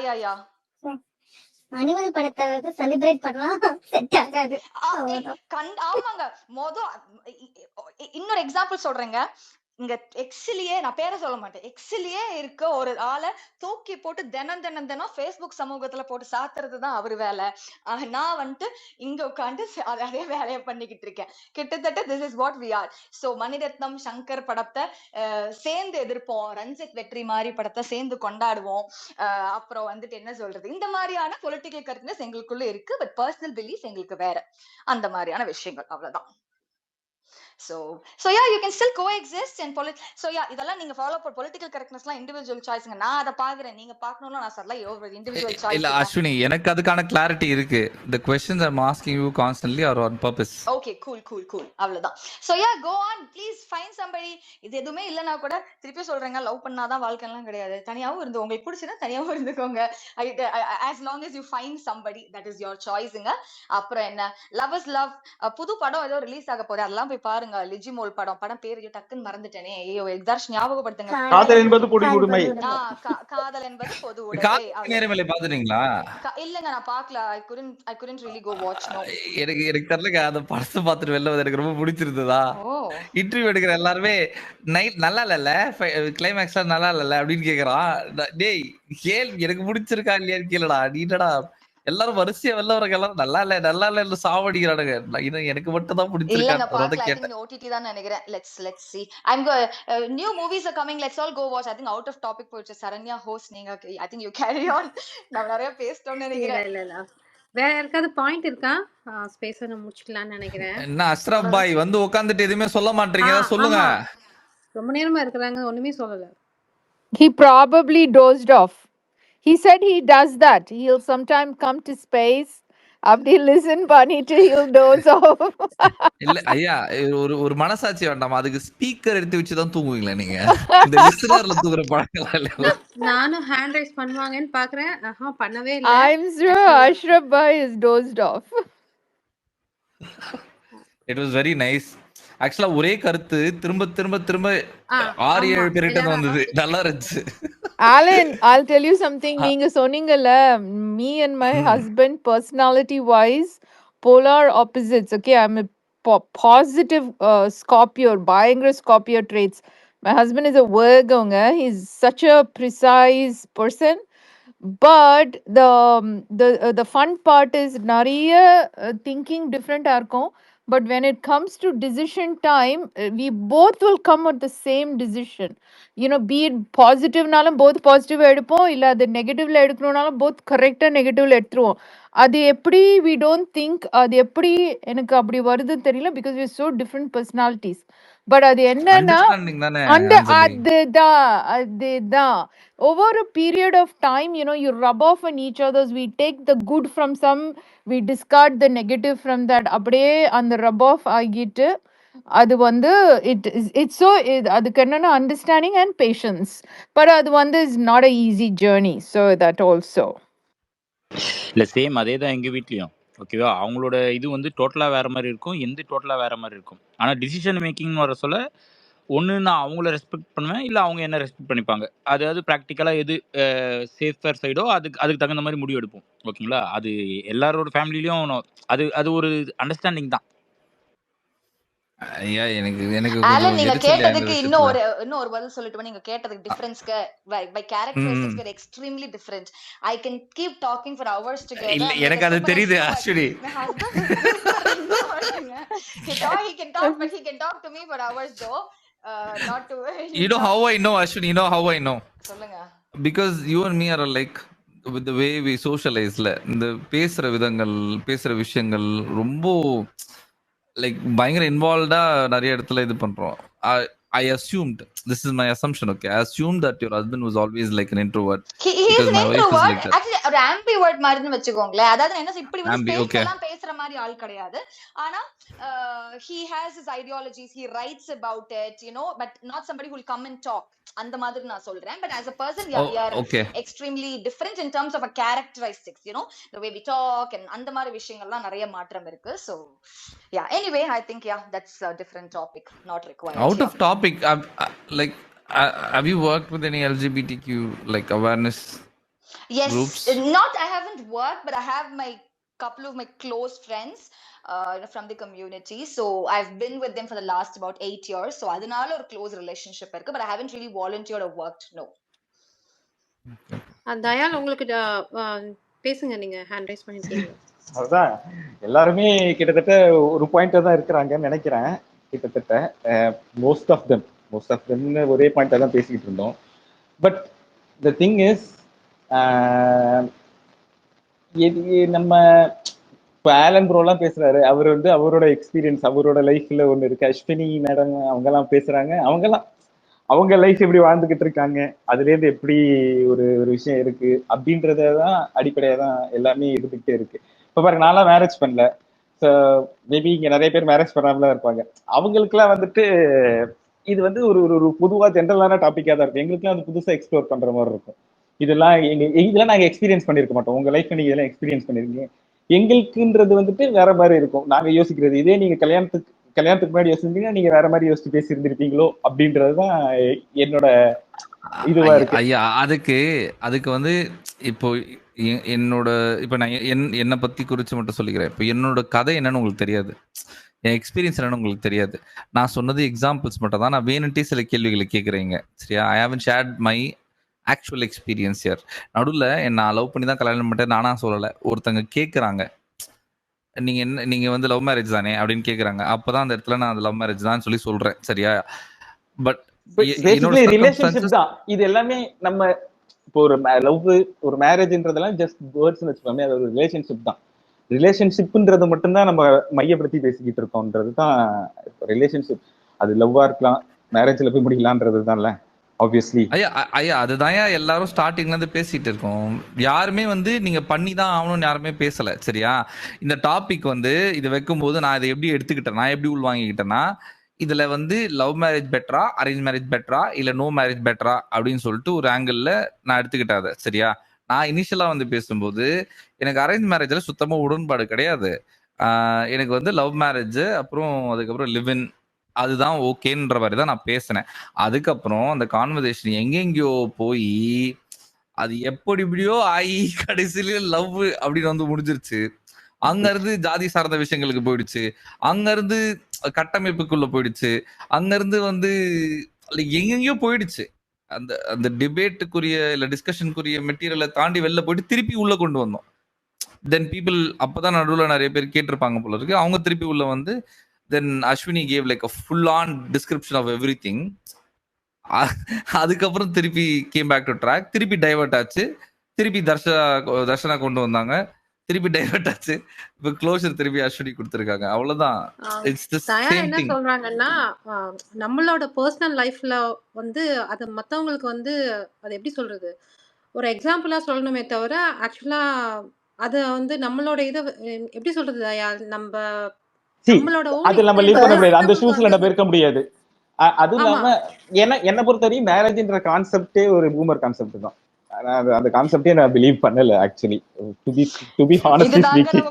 Speaker 1: அனிமல் படத்தை செலிப்ரேட் பண்ணலாம் செட் ஆகாது.
Speaker 5: ஆமாங்க. இன்னொரு எக்ஸாம்பிள் சொல்றேங்க. இங்க எக்ஸ்லயே நான் பேரை சொல்ல மாட்டேன், எக்ஸ்லயே இருக்க ஒரு ஆளை தூக்கி போட்டு தினம் ஃபேஸ்புக் சமூகத்துல போட்டு சாத்துறதுதான் அவரு வேலை. நான் வந்துட்டு இங்க உட்காந்து அதே வேலையை பண்ணிக்கிட்டு இருக்கேன். கிட்டத்தட்ட this is what we are. So Mani Ratnam Shankar படத்தை சேர்ந்து எதிர்ப்போம், ரஞ்சித் வெற்றி மாதிரி படத்தை சேர்ந்து கொண்டாடுவோம். அப்புறம் வந்துட்டு என்ன சொல்றது, இந்த மாதிரியான பொலிட்டிக்கல் கரெக்ட்னஸ் எங்களுக்குள்ள இருக்கு. பட் பர்சனல் பிலீஃப் எங்களுக்கு வேற. அந்த மாதிரியான விஷயங்கள், அவ்வளவுதான். So yeah, you can still coexist and so yeah, இதெல்லாம் நீங்க ஃபாலோ பண்ண பொலிட்டிக்கல் கரெக்ட்னஸ்லாம் இண்டிவிஜுவல் சாய்ஸ்ங்க. நான் அதை பாக்குறேன், நீங்க பார்க்கணும்னு நான் சொல்ல இண்டிவிஜுவல் சாய்ஸ்.
Speaker 3: இல்ல அஸ்வினி, எனக்கு அதுக்கான கிளாரிட்டி இருக்கு. the questions I'm asking you constantly are on purpose.
Speaker 5: Okay, cool. அவ்வளவுதான். So yeah, go on, please find somebody. இது எதுவுமே இல்லனா கூட திருப்பி சொல்றேங்க, லவ் பண்ணாதான் வாழ்க்கைலாம் கிடையாது. தனியாவும் இருந்து உங்களுக்கு பிடிச்சனா தனியாவும் இருந்துக்கோங்க. as long as you find somebody, that is your choiceங்க. அப்புறம் என்ன, love is love புது படம் ஏதோ ரிலீஸ் ஆக போகுது, அதெல்லாம் போய் பாருங்க. லிஜிமோல் படம் பேரு டக்குன்னு மறந்துட்டேனே. ஐயோ, எக்ஸாக்ட் ஞாபகப்படுத்துங்க.
Speaker 2: காதல் என்பது பொது உடைமை.
Speaker 5: காதல் என்பது பொது உடைமை.
Speaker 3: நேரமலை பாத்துட்டீங்களா?
Speaker 5: இல்லங்க, நான் பார்க்கல. I couldn't really go watch. No.
Speaker 3: எனக்கு தெரியலங்க, அந்த படத்தை பார்த்துட்டு வெளில வந்து எனக்கு ரொம்ப பிடிச்சிருந்ததா. இன்டர்வியூ எடுக்கிற எல்லாருமே நைட் நல்லா இல்ல, கிளைமேக்ஸ்லாம் நல்லா இல்ல அப்படின்னு கேக்குறான். டேய் கேள்வி எனக்கு பிடிச்சிருக்கா இல்லையான்னு கேளுடா. நீடா எல்லாரும் வரிசையா வெளில வரங்க, எல்லாரும் நல்லா இல்ல சாவடிக்கிறானுங்க. எனக்கு மட்டும் தான் பிடிச்சிருக்கா.
Speaker 5: OTT தான் நினைக்கிறேன். let's see. New movies are coming, let's all go watch. I think out of topic போச்சு. சரண்யா host, நீங்க I think you carry on. நான் நிறைய பேசிட்டோம்னு நினைக்கிறேன்.
Speaker 6: இல்ல வேற யாருக்காவது பாயிண்ட் இருக்கா? ஸ்பேஸ் நான் முடிச்சுக்கலாம்னு நினைக்கிறேன்.
Speaker 3: என்ன அஷ்ரப் பாய் வந்து உட்கார்ந்துட்டு எதுவுமே சொல்ல மாட்டீங்க, சொல்லுங்க.
Speaker 6: ரொம்ப நேரமா இருக்கறாங்க, ஒண்ணுமே சொல்லல.
Speaker 4: He probably dozed off. He said he does that. He'll sometime come to space. Abdi listen பண்ணிட்டு he'll doze off.
Speaker 3: இல்ல ஐயா, ஒரு மனசாட்சி வேண்டாமா? அதுக்கு ஸ்பீக்கர் எடுத்து வச்சு தான் தூங்குவீங்களா நீங்க? இந்த லிசனர்ல தூங்குற பழக்கம் இல்ல.
Speaker 6: நானும் ஹேண்ட் ரைஸ் பண்ணுவாங்கன்னு பாக்குறேன். பண்ணவே இல்ல.
Speaker 4: I'm sure Ashraf bhai is dozed off.
Speaker 3: It was very nice. ஆக்சுவலா ஒரே கருத்து திரும்ப 6-7 பேர்கிட்ட வந்தது. நல்லா இருந்துச்சு.
Speaker 4: Alan, I'll tell you something. நீங்க சொன்னீங்கல்ல, me and my husband personality wise polar opposites. Okay, I'm a positive Scorpio, பயங்கர Scorpio traits. My husband is a Virgo. He's such a precise person. But the fun part is நிறைய thinking different இருக்கும். But when it comes to decision time, we both will come at the same decision. You know, be it positive நாலும் both positive எடுப்போம், இல்ல அது நெகட்டிவ்ல எடுக்கணும்னாலும் both கரெக்டா நெகட்டிவ்ல எடுத்துருவோம். அது எப்படி we don't think, அது எப்படி எனக்கு அப்படி வருதுன்னு தெரியல, because we are so different personalities. But அது என்னன்னா அந்த அதுதான் over a period of time, you know, you rub off on each other's. We take the good from some, we discard the negative from that. அப்படியே அந்த rub off ஆகிட்டு அது வந்து it's so அதுக்கு என்னன்னா understanding and patience. but அது வந்து is not a easy journey, so that also
Speaker 7: இல்லை சேம் அதே தான் எங்கள் வீட்லேயும். ஓகேவா, அவங்களோட இது வந்து டோட்டலாக வேறு மாதிரி இருக்கும், எந்த டோட்டலாக வேறு மாதிரி இருக்கும். ஆனால் டிசிஷன் மேக்கிங்னு வர சொல்ல ஒன்று நான் அவங்கள ரெஸ்பெக்ட் பண்ணுவேன், இல்லை அவங்க என்ன ரெஸ்பெக்ட் பண்ணிப்பாங்க. அதாவது ப்ராக்டிக்கலாக எது சேஃபர் சைடோ அதுக்கு தகுந்த மாதிரி முடிவு எடுப்போம். ஓகேங்களா, அது எல்லாரோட ஃபேமிலிலையும் அது ஒரு அண்டர்ஸ்டாண்டிங் தான்.
Speaker 3: ஐயா எனக்கு
Speaker 5: ஆலன், நீங்க கேட்டதுக்கு இன்னும் ஒரு பதில் சொல்லட்டுமா? நீங்க கேட்டதுக்கு டிஃபரன்ஸ்க்கு by characteristics are extremely different. I can keep talking for hours together.
Speaker 3: இல்ல எனக்கு அது தெரியுது actually.
Speaker 5: he can talk, but he can talk to me for hours though. Not to
Speaker 3: you know how I know, Ashwini, you know how I know?
Speaker 5: சொல்லுங்க.
Speaker 3: Because you and me are like with the way we socialize. இந்த பேசுற விதங்கள், பேசுற விஷயங்கள் ரொம்ப like பயங்கர இன்வால்வ்டா நிறைய இடத்துல இது பண்றோம். I assumed, this is my assumption, okay, I assumed that your husband was always like an introvert.
Speaker 5: He is an introvert. Actually ஒரு ambivert மாதிரின்னு வெச்சுக்கோங்களே. அதாவது என்ன இப்படி வந்து ஸ்பேஸ் எல்லாம் பேசுற மாதிரி ஆள் கிடையாது. ஆனா he has his ideologies, he writes about it, you know, but not somebody who will come and talk. அந்த மாதிரி நான் சொல்றேன். But as a person, we are extremely different in terms of our characteristics, you know, the way we talk and அந்த மாதிரி விஷயங்கள்லாம் நிறைய மாற்றம் இருக்கு. So yeah, anyway, I think that's a different topic, not required.
Speaker 3: Out of topic, like have you worked with any LGBTQ like awareness
Speaker 5: yes
Speaker 3: groups?
Speaker 5: Not I haven't worked, but I have my couple of my close friends from the community. So I've been with them for the last about 8 years. So adanal or close relationship irukku, but I haven't really volunteered or worked. No.
Speaker 6: Dayal உங்களுக்கு பேசுங்க, நீங்க hand rice பண்ணிருக்கீங்க.
Speaker 2: அதுதான் எல்லாருமே கிட்டத்தட்ட ஒரு பாயிண்ட்ல தான் இருக்கிறாங்கன்னு நினைக்கிறேன். கிட்டத்தட்ட மோஸ்ட் ஆஃப் தெம் ஒரே பாயிண்ட்ல தான் பேசிக்கிட்டு இருந்தோம். பட் த திங் இஸ் நம்ம இப்போ ஆலன் ப்ரோலாம் பேசுறாரு. அவர் வந்து அவரோட எக்ஸ்பீரியன்ஸ், அவரோட லைஃப்ல ஒன்று இருக்கு. அஸ்வினி மேடம் அவங்கெல்லாம் பேசுறாங்க. அவங்க லைஃப் எப்படி வாழ்ந்துகிட்டு இருக்காங்க, அதுலேருந்து எப்படி ஒரு ஒரு விஷயம் இருக்கு அப்படின்றதான் அடிப்படையாக தான் எல்லாமே இருந்துகிட்டே இருக்கு. இப்போ பாருங்க, நான்லாம் மேரேஜ் பண்ணல. ஸோ மேபி இங்க நிறைய பேர் மேரேஜ் பண்ணாமலாம் இருப்பாங்க. அவங்களுக்குலாம் வந்துட்டு இது வந்து ஒரு ஒரு பொதுவாக ஜென்ரலான டாப்பிக்காக தான் இருக்கும். எங்களுக்குலாம் அது புதுசாக எக்ஸ்ப்ளோர் பண்ற மாதிரி இருக்கும். இதெல்லாம் நாங்கள் எக்ஸ்பீரியன்ஸ் பண்ணியிருக்க மாட்டோம். உங்க லைஃப் நீங்க இதெல்லாம் எக்ஸ்பீரியன்ஸ் பண்ணிருக்கீங்க. எங்களுக்குன்றது வந்துட்டு வேற மாதிரி இருக்கும். நாங்க யோசிக்கிறது இதே நீங்க கல்யாணத்துக்கு முன்னாடி யோசிச்சிருந்தீங்கன்னா நீங்க வேற மாதிரி யோசிச்சு பேசி இருந்திருப்பீங்களோ அப்படின்றதுதான் என்னோட இதுவா இருக்கு.
Speaker 3: ஐயா அதுக்கு வந்து இப்போ என்னோட இப்போ நான் என்னை பத்தி குறிச்சு மட்டும் சொல்லிக்கிறேன். இப்போ என்னோட கதை என்னன்னு உங்களுக்கு தெரியாது, என் எக்ஸ்பீரியன்ஸ் என்னன்னு உங்களுக்கு தெரியாது. நான் சொன்னது எக்ஸாம்பிள்ஸ் மட்டும் தான். நான் வேணுன்ட்டே சில கேள்விகளை கேட்குறீங்க, சரியா? I haven't shared my actual experience year. நடுவில் என்ன லவ் பண்ணி தான் கல்யாணம் பண்ணிட்டேன் நானா சொல்லலை. ஒருத்தங்க கேட்குறாங்க, நீங்க வந்து லவ் மேரேஜ் தானே அப்படின்னு கேட்குறாங்க. அப்போதான் அந்த இடத்துல நான் அது லவ் மேரேஜ் தான் சொல்லி சொல்றேன், சரியா? பட்
Speaker 2: ரிலேஷன்ஷிப் தான் இது எல்லாமே. நம்ம இப்போ ஒரு மேரேஜ்ன்றதெல்லாம் ஜஸ்ட் வேர்ட்ஸ்னு வச்சுக்கோமே, அது ஒரு ரிலேஷன்ஷிப் தான். ரிலேஷன்ஷிப்ன்றது மட்டும்தான் நம்ம மையப்படுத்தி பேசிக்கிட்டு இருக்கோம்ன்றது தான் ரிலேஷன்ஷிப். அது லவ்வா இருக்கலாம், மேரேஜ்ல போய் முடியலான்றது தான்ல ஆப்வியஸ்லி.
Speaker 3: ஐயா அதுதான் எல்லாரும் ஸ்டார்டிங்ல இருந்து பேசிட்டு இருக்கோம். யாருமே வந்து நீங்க பண்ணி தான் ஆகணும்னு யாருமே பேசல, சரியா? இந்த டாபிக் வந்து இது வைக்கும்போது நான் இதை எப்படி எடுத்துக்கிட்டேன்னா, எப்படி உள் வாங்கிக்கிட்டேன்னா, இதுல வந்து லவ் மேரேஜ் பெட்டரா, அரேஞ்ச் மேரேஜ் பெட்டரா, இல்ல நோ மேரேஜ் பெட்டரா அப்படின்னு சொல்லிட்டு ஒரு ஆங்கிள் நான் எடுத்துக்கிட்டாத, சரியா? நான் இனிஷியலா வந்து பேசும்போது எனக்கு அரேஞ்ச் மேரேஜ்ல சுத்தமா உடன்பாடு கிடையாது. எனக்கு வந்து லவ் மேரேஜ் அப்புறம் அதுக்கப்புறம் லிவ் இன் அதுதான் ஓகேன்ற மாதிரி தான் நான் பேசினேன். அதுக்கப்புறம் அந்த கான்வர்சேஷன் எங்கெங்கயோ போய் அது எப்படியோ ஆகி கடைசியில லவ் அப்படின்னு வந்து முடிஞ்சிருச்சு. அங்க இருந்து ஜாதி சார்ந்த விஷயங்களுக்கு போயிடுச்சு, அங்க இருந்து கட்டமைப்புக்குள்ள போயிடுச்சு, அங்க இருந்து வந்து எங்கெங்கயோ போயிடுச்சு. அந்த அந்த டிபேட்டுக்குரிய இல்ல டிஸ்கஷனுக்குரிய மெட்டீரியலை தாண்டி வெளில போயிட்டு திருப்பி உள்ள கொண்டு வந்தோம். தென் பீப்புள் அப்பதான் நடுவில் நிறைய பேர் கேட்டிருப்பாங்க போல இருக்கு. அவங்க திருப்பி உள்ள வந்து then Ashwini gave like a full on description of everything. அதுக்கப்புறம் திருப்பி கேம் பேக் டு ட்ராக், திருப்பி டைவர்ட் ஆச்சு, திருப்பி தர்ஷனா கொண்டு வந்தாங்க, திருப்பி டைவர்ட் ஆச்சு, இப்ப க்ளோஷர் திருப்பி அஸ்வினி கொடுத்துருக்காங்க. அவ்வளவுதான்.
Speaker 6: என்ன சொல்றாங்கன்னா, நம்மளோட பர்சனல் லைஃப்ல வந்து அது மத்தவங்களுக்கு வந்து அது எப்படி சொல்றது, ஒரு எக்ஸாம்பிளா சொல்லணுமே தவிர ஆக்சுவலா அது வந்து நம்மளோட இதை எப்படி சொல்றது, நம்மளோட
Speaker 2: அது நம்ம லீவ் பண்ண முடியாது, அந்த ஷூஸ்ல நம்ம இருக்க முடியாது. அது இல்லாம என்ன பொறுத்தவரையும் மேரேஜ்ன்ற கான்செப்டே ஒரு பூமர் கான்செப்ட் தான். அந்த கான்செப்டே நான் பிலீவ் பண்ணல actually, to be honestly speaking.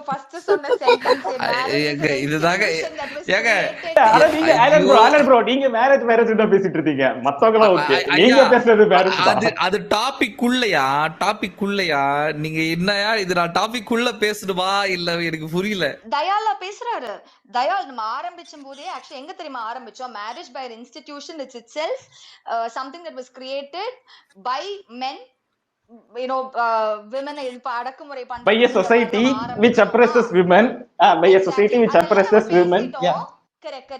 Speaker 3: இதுதாங்க ஏங்க
Speaker 2: ஆலன் ப்ரோ நீங்க மேரேஜ் தான் பேசிட்டு இருக்கீங்க, மத்தவங்க ஓகே, நீங்க பேசுறது மேரேஜ் தான்.
Speaker 3: அது டாபிக் உள்ளயா நீங்க என்னயா இது? நான் டாபிக் உள்ள பேசணுமா இல்ல எனக்கு புரியல.
Speaker 5: தயாலா பேசுறாரு. தயால் நம்ம ஆரம்பிச்சும் போதே ஆக்சுவலி எங்க தெரியுமா ஆரம்பிச்சோம்? Marriage by an institution, it's itself something that was created by men, you know, women அடக்குமுறை பண்ற
Speaker 2: by a society which oppresses women, by a society which oppresses women. Yeah,
Speaker 5: correct.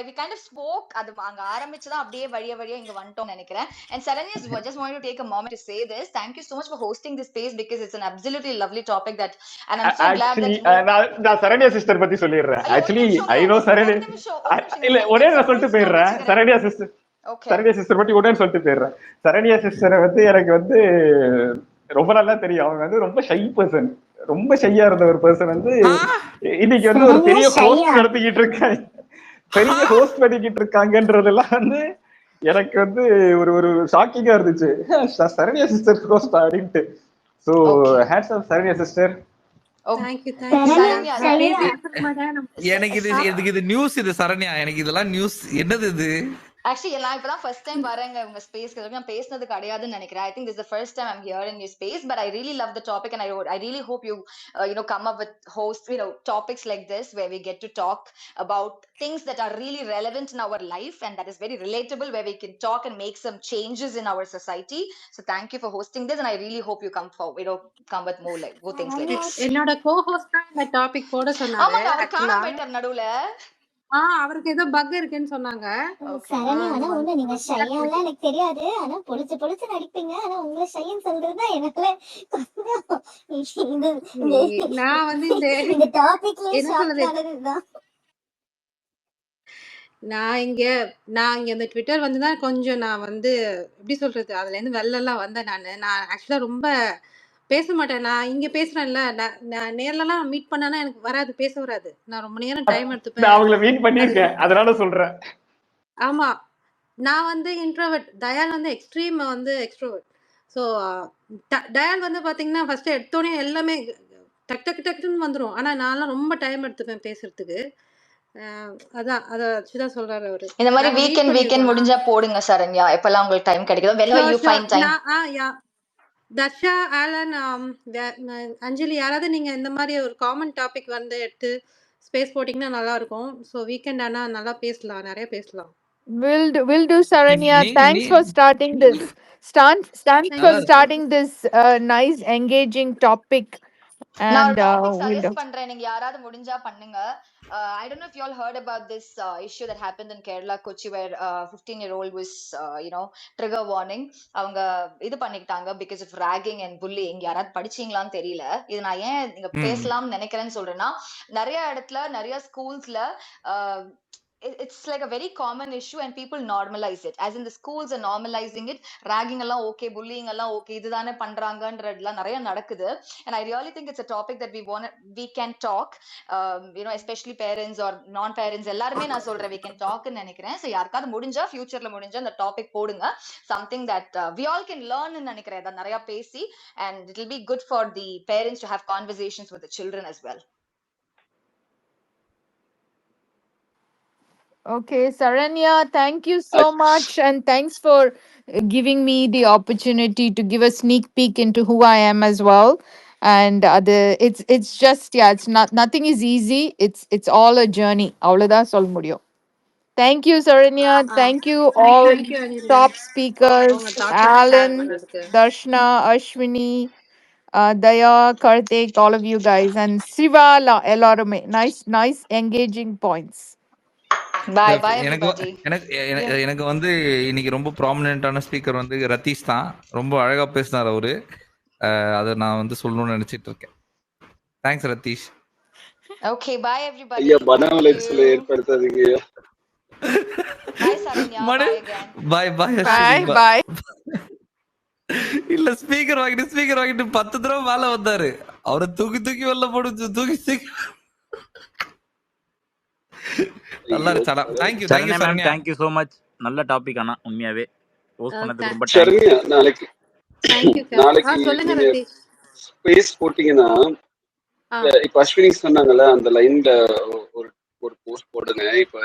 Speaker 5: We kind of spoke அது அங்க ஆரம்பிச்சதா அப்படியே வழியா இங்க வந்துட்டோம் நினைக்கிறேன். And Saranya, just wanted to take a moment to say this. Thank you so much for hosting this space because it's an absolutely lovely topic that, and I'm so glad that
Speaker 2: நான் Saranya sister பத்தி சொல்லிடுறேன். Actually I know Saranya, இல்ல ஒரே நான் சொல்லிட்டு போயிடுறேன். Saranya sister பத்தி உடனே சொல்லிட்டு போயிடுறேன். சரண்யா சிஸ்டரை வந்து எனக்கு வந்து ரொம்ப நல்லா தெரியும். அவங்க வந்து ரொம்ப ஷை பர்சன், ரொம்ப ஷையா இருந்த ஒரு பர்சன் வந்து இன்னைக்கு வந்து ஒரு பெரிய ஹோஸ்ட் பண்ணிக்கிட்டு இருக்காங்கன்றதெல்லாம் வந்து எனக்கு வந்து ஒரு ஷாக்கிங்கா இருந்துச்சு. சரண்யா சிஸ்டர் ஹோஸ்ட் அப்படின்ட்டு. So hats off Saranya sister.
Speaker 3: எனக்கு இது நியூஸ், இது சரண்யா எனக்கு இதெல்லாம் நியூஸ் என்னது இது?
Speaker 5: Actually, நான் இப்பதான் first time வரேங்க உங்க ஸ்பேஸ்க்கு. நான் பேசினது கிடையாதுன்னு நினைக்கிறேன். I think this is the first time I'm here in your space, but I really love the topic, and I really hope you come up with topics like this where we get to talk about things that are really relevant in our life and that is very relatable, where we can talk and make some changes in our society. So thank you for hosting this, and I really hope you come with more things like this.
Speaker 6: என்னோட co-host தான் இந்த topic போட சொன்னாரு.
Speaker 5: ஆமாங்க, அவர் காணாம போயிட்டார் நடுவுல.
Speaker 6: அவருக்கு ஏதோ பக் இருக்குன்னு சொன்னாங்க.
Speaker 1: சரணி, ஆனா ஒண்ணு, நீங்க ஷையாலாம் எனக்கு தெரியாது, ஆனா பொழிச்சு நடிப்பீங்க. ஆனா உங்களை ஷைன்னு சொல்றதுதான் எனக்கு
Speaker 6: நான் வந்து
Speaker 1: இந்த டாபிக்லயே ஷாக் ஆனதுதான்.
Speaker 6: நான் இங்க இந்த ட்விட்டர் வந்துதான் கொஞ்சம் நான் வந்து எப்படி சொல்றது, அதுல இருந்து வெளிலலாம் வந்தேன். நான் ஆக்சுவலா ரொம்ப பேச மாட்டேன். நான் இங்க பேசுறேன்ல, நான் நேர்லலாம் மீட் பண்ணனா எனக்கு வராது, பேச வராது. நான் ரொம்ப நேரம் டைம் எடுத்துப்பேன்.
Speaker 2: நான் அவங்கள மீட் பண்ணிருக்கேன், அதனால சொல்றேன்.
Speaker 6: ஆமா, நான் வந்து இன்ட்ரோவர்ட், தயால் வந்து எக்ஸ்ட்ரீம் வந்து எக்ஸ்ட்ரோவர்ட். ஸோ தயால் வந்து பாத்தீங்கன்னா ஃபர்ஸ்ட் எடுத்தோடனே எல்லாமே டக்குன்னு வந்துடும். ஆனா நான்லாம் ரொம்ப டைம் எடுத்துப்பேன் பேசுறதுக்கு. அதான் அதை வச்சுதான் சொல்றாரு அவரு.
Speaker 5: இந்த மாதிரி வீக்கெண்ட் முடிஞ்சா போடுங்க சரண்யா, எப்பெல்லாம் உங்களுக்கு டைம் கிடைக்குதோ. whenever you find time.
Speaker 6: Darsha, Alan, Anjali, யாராவது நீங்க இந்த மாதிரி ஒரு காமன் டாபிக் வந்து எடுத்து ஸ்பேஸ் போட்டீங்கன்னா நல்லா இருக்கும். ஸோ வீக்கெண்ட் ஆனா நல்லா பேசலாம், நிறைய பேசலாம்.
Speaker 4: Will do, Saranya. Thanks for starting this. Thanks for starting this nice engaging topic.
Speaker 5: நான் டாபிக் சஜஸ்ட் பண்றேன், நீங்க யாராவது முடிஞ்சா பண்ணுங்க. I don't know if you all heard about this issue that happened in Kerala, Kochi, where 15-year-old was trigger warning. அவங்க இது பண்ணிட்டாங்க because of ragging and bullying. யாராவது படிச்சீங்களான்னு தெரியல. இது நான் ஏன் நீங்க பேசலாம்னு நினைக்கிறேன்னு சொல்றேன்னா, நிறைய இடத்துல நிறைய ஸ்கூல்ஸ்ல it's like a very common issue and people normalize it, as in the schools are normalizing it. Ragging எல்லாம் okay, bullying எல்லாம் okay, இதுதானே பண்றாங்கன்றதுலாம் நிறைய நடக்குது. And I really think it's a topic that we can talk, especially parents or non parents எல்லாருமே நான் சொல்றேன் we can talk ன்னு நினைக்கிறேன். So யாருக்காவது முடிஞ்சா ஃபியூச்சர்ல முடிஞ்சா அந்த டாபிக் போடுங்க. something that we all can learn ன்னு நினைக்கிறேன். அத நிறைய பேசி, and it will be good for the parents to have conversations with the children as well.
Speaker 4: Okay, Saranya, thank you so much, and thanks for giving me the opportunity to give a sneak peek into who I am as well. And it's just, it's nothing is easy. It's all a journey. Avladha solv mudiyum. Thank you, Saranya. Thank you all top speakers, Alan, Darshna, Ashwini, Daya, Karthik, all of you guys, and Siva, ellarume. Nice engaging points.
Speaker 5: Bye everybody.
Speaker 3: எனக்கு வந்து இன்னைக்கு ரொம்ப ப்ராமினென்ட்டான speaker வந்து ரதீஷ் தான். ரொம்ப அழகா பேசினார் அவரு. அதை நான் வந்து சொல்லணும்னு நினைச்சிட்டு இருக்கேன். Thanks Ratheesh.
Speaker 5: Okay, bye everybody.
Speaker 8: ஐயா மனவளர்ச்சியில ஏற்படுத்தாதீங்க.
Speaker 5: Bye Saranya. Bye again.
Speaker 4: Bye.
Speaker 3: இல்ல ஸ்பீக்கர் வாங்கிட்டு 10 தடவை மேல வந்தாரு. அவரை தூக்கி வெளில போடு, தூக்கி நல்லா இருந்துச்சா? Thank
Speaker 7: you so much. நல்ல டாபிக். ஆனா உண்மையாவே ஹோஸ்ட் பண்ணதுக்கு ரொம்ப
Speaker 8: சரண்யா, நாளைக்கு
Speaker 6: சொல்லுங்க ரதீஷ்.
Speaker 8: ஸ்பேஸ் போட்டீங்கன்னா இப்ப அஸ்வினி சொன்னாங்கல்ல, அந்த லைன்ல ஒரு போஸ்ட் போடுங்க. இப்ப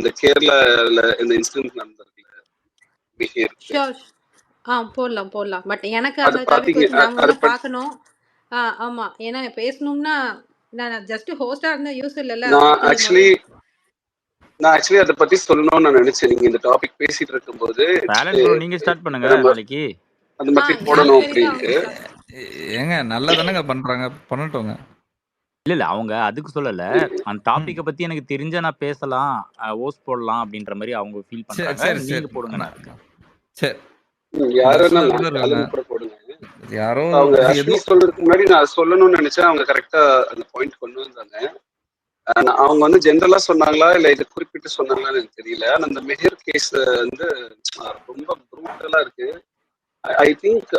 Speaker 8: இந்த கேரளால இந்த இன்சிடென்ட் நடந்திருக்குல்ல,
Speaker 6: போடலாம். பட் எனக்கு அந்த டாபிக் நாம பார்க்கணும். ஆமா, ஏன்னா பேசணும்னா நான் ஜஸ்ட் ஹோஸ்டா இருந்தா யூஸ் இல்லல.
Speaker 8: நான் ஆக்சுவலி அத பத்தி சொல்லணும்னு நான் நினைச்சேன். நீங்க இந்த டாபிக் பேசிட்டு இருக்கும்போது
Speaker 7: நீங்க ஸ்டார்ட் பண்ணுங்க. நாளைக்கு
Speaker 8: அந்த மாதிரி போடணும் அப்படின்ட்டு.
Speaker 3: ஏங்க நல்லதானங்க பண்றாங்க, பண்ணட்டோங்க.
Speaker 7: இல்ல அவங்க அதுக்கு சொல்லல. அந்த டாபிக்க பத்தி எனக்கு தெரிஞ்சா நான் பேசலாம், ஹோஸ்ட் போடலாம் அப்படின்ற மாதிரி அவங்க ஃபீல் பண்றாங்க. நீங்க போடுங்க.
Speaker 3: சரி,
Speaker 8: யாரோ சொல்றதுக்கு முன்னாடி நான் சொல்லணும்னு நினைச்சேன். அவங்க கரெக்டா அந்த பாயிண்ட் கொண்டு வந்தாங்க. அவங்க வந்து ஜென்ரலா சொன்னாங்களா இல்ல இது குறிப்பிட்டு சொன்னாங்களான்னு எனக்கு தெரியல. ஆனா அந்த மெஹர் கேஸ் வந்து ரொம்ப ப்ரூட்டலா இருக்கு. ஐ திங்க்